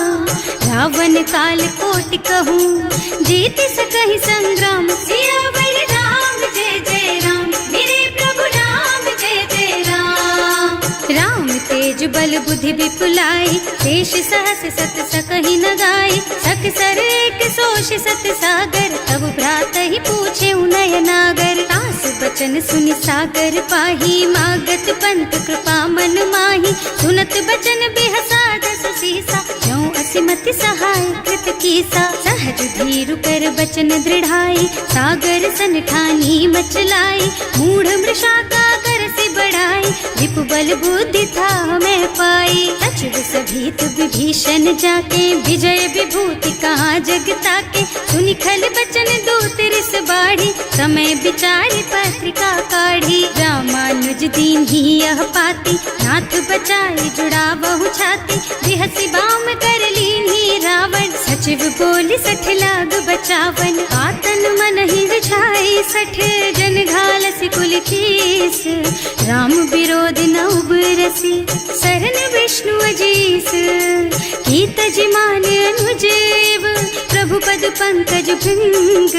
रावण काल कोटि कहूँ, जीत सकहि संग्राम। सियावर राम जय जय राम, मेरे प्रभु राम जय जय राम। तेज बल बुद्धि विपुलाई, शेष सहस सत सकहि न गाय, सक सर एक सोष सत सागर, तब भ्रात ही पूछे उनय नागर। तास बचन सुनि सागर पाही, मागत पंत कृपा मन माही, सुनत बचन बिहसा दस सीसा, ज्यों असिमति सहाय कृत कीसा। सहज धीरु कर बचन दृढ़ाई, सागर सन ठानी मचलाई, मूढ़ मृषा का कर से बढ़ाई, विपु बल बुद्धि था मैं पाई। सचिव सभीत विभीषण जाके, विजय विभूति कहाँ जग ताके, सुनि खल बचन दूत रिस बाढ़ी, समय विचारी पत्रिका काढ़ी। रामानुज दीन ही यह पाती, नाथ बचाई जुड़ा बहु छाती, बिहसी बाम कर लीन ही रावण, सचिव बोली सठ लाग बचावन। आतन मन ही रिझाई सठ, जन घालसी कुल कीस, राम विरोध न उबरसी, शरण विष्णु अजीस। कीत जिमान अनुजेव, प्रभु पद पंकज भृंग,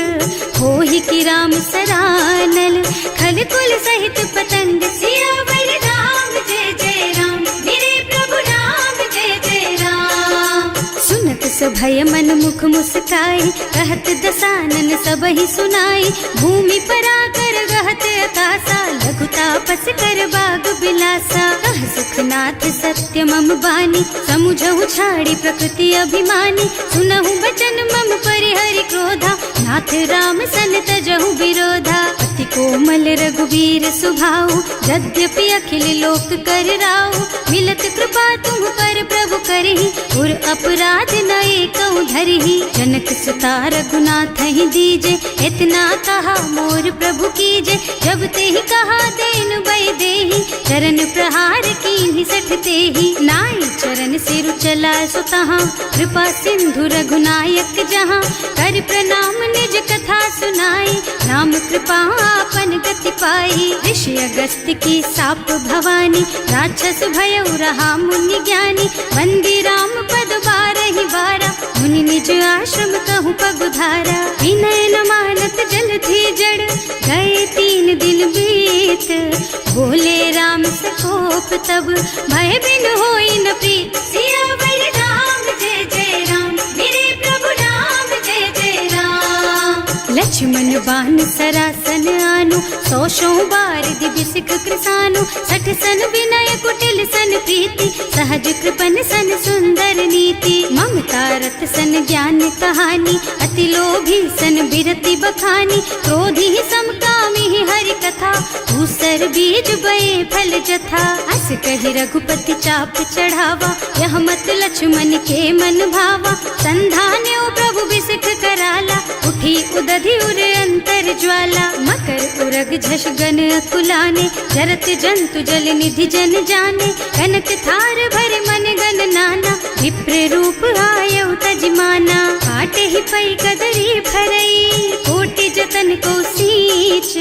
होहि की राम सरानल, खल कुल सहित पतंग। सियावर राम जय जय राम, मेरे प्रभु राम जय जय राम। सुनत सभय मन मुख मुस्काई, कहत दसानन सबहि सुनाई, भूमि पराकर गहत अकासा, लघु तापस कर बाग बिलासा। कह सुखनाथ सत्य मम बानी, समुझहु छाड़ी प्रकृति अभिमानी, सुनहु बचन मम परिहरि क्रोधा, नाथ राम सन तजहु विरोधा। अति कोमल रघुवीर सुभाऊ, यद्यपि अखिल लोक कर राऊ, मिलत कृपा तुम पर प्रभु करहि, उर अपराध न एकौ धरहि। जनक सुता रघुनाथ ही दीजे, इतना कहा मोर प्रभु कीजे, जब ते ही कहा देन बय देहि, चरण प्रहार कीन्हि सठ तेहि। नाई चरण सिरु चला सुतहाँ, कृपा सिंधु रघुनायक जहाँ, कर प्रणाम निज कथा सुनाई, राम कृपा आपन गति पाई। ऋषि अगस्त्य की साप भवानी, राक्षस भयउ रहा मुनि ज्ञानी, वंदी राम पद बारहि बारा, मुनि निज आश्रम कहूँ पगुधारा। विनय न मानत जल थी जड़, गए 3 दिन बीत, बोले राम सकोप तब, भय बिन होई न प्रीत। सियावर राम जय जय राम, मेरे प्रभु राम जय जय राम। लक्ष्मण बान सरासन आनु, 100 बार दिव्य सिख कृसानु, 60 सन विनय कुटिल सन प्रीति, सहज कृपन सन सुंदर नीति। ममता रत सन ज्ञान कहानी, अति लोभी सन बिरति बखानी, क्रोधी समकामी हरि कथा, दूसर बीज बये फल जथा। अस कहि रघुपति चाप चढ़ावा, यह मत लक्ष्मण के मन भावा, संधान्यो प्रभु बिसिख कराला, उठी उदधि उर अंतर ज्वाला। मकर उरग झष गन अकुलाने, जरत जंतु जल निधि जन जाने, कनक थार भर मन गन नाना, विप्र रूप आयौ तजमाना। काटे ही पै कदरी फरई, कोटि जतन को सींच,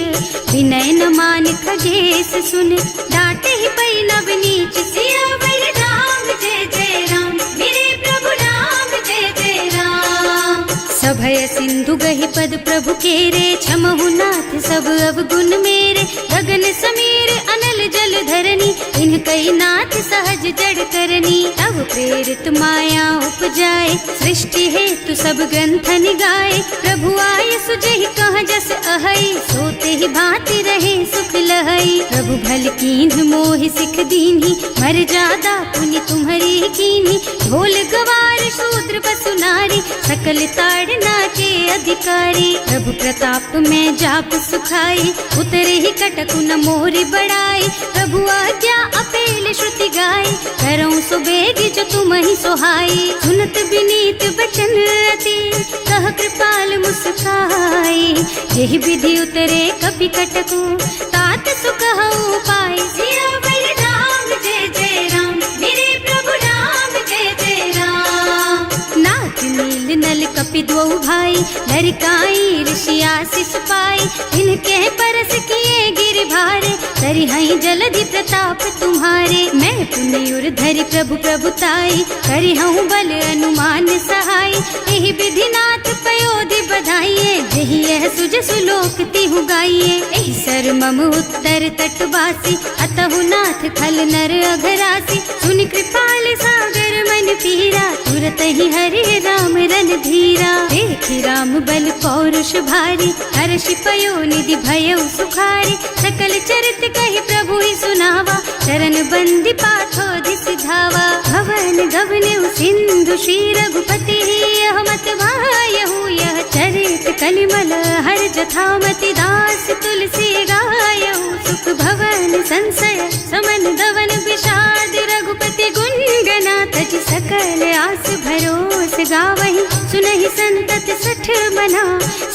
विनय न मान खगेश सुन, डांटे ही पै नव नीच। सियावर राम जय जय राम, मेरे प्रभु राम जय जय राम। सभय सिंधु गहि पद प्रभु केरे, क्षमहु नाथ सब अवगुण मेरे, गगन समीर अनल जल धरनी, इनकई नाथ सहज जड़ करनी। तब प्रेरित माया उपजाए, सृष्टि हेतु सब ग्रंथन गाए, प्रभु आय सुजहि कह जस अहै, सोते ही भांति रहे सुख लहै। प्रभु भल कीन्ह मोहि सिख दीन्ही, मर जादा पुनि तुम्हरी कीन्ही, ढोल गवार शूद्र पशु नारी, सकल ताड़ना के अधिकारी। प्रभु प्रताप में जाप सुखाई, उतरे ही कटकु न मोरि बड़ाई, प्रभु आज्ञा अपेल श्रुति गाई, करऊं सुबेग जो तुम ही सोहाई। सुनत विनीत बचन अति, कह कृपाल मुस्काई, यही विधि उतरे कपि कटकु, तात सुख हऊ पाई। सियावर राम जय जय राम, मेरे प्रभु राम जय जय राम। नाथ नील नल कपि द्वौ भाई, लरिकाई ऋषि आशीष पाई, इनके परस किए गिर भारे, करिहई जलधि प्रताप तुम्हारे। मैं पुण्य उर धरि प्रभु प्रभुताई, करिहऊँ बल अनुमान सहाय, यही विधिनाथ पयोधि बधाइए, जही यह सुज सुलोक तिहु गाइए। एहि कर मम उत्तर तटवासी, अतहु नाथ खल नर अघरासी। सुनि कृपाल सागर मन पीरा, तुरत ही हरि राम रन धीरा। देखि राम बल पौरुष भारी, हर्षि पयो निधि भयउ सुखारी। सकल चरित कहि प्रभु ही सुनावा, चरण बंदी पाथो सिधावा। भवन गवनु सिंधु श्री रघुपति, यह मत वायहु यह चरित कलिमल हर जथामति। दास तुलसी गायहु, सुख भवन संशय समन दवन विषाद। रघुपति गुण गना तज सकल आस भरोस गावहि। सुनहि संतत सठ मना,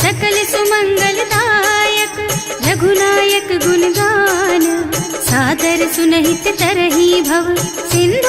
सकल सुमंगल दायक। रघुनायक गुण गान, सादर सुनहित तरहि भव। सिंधु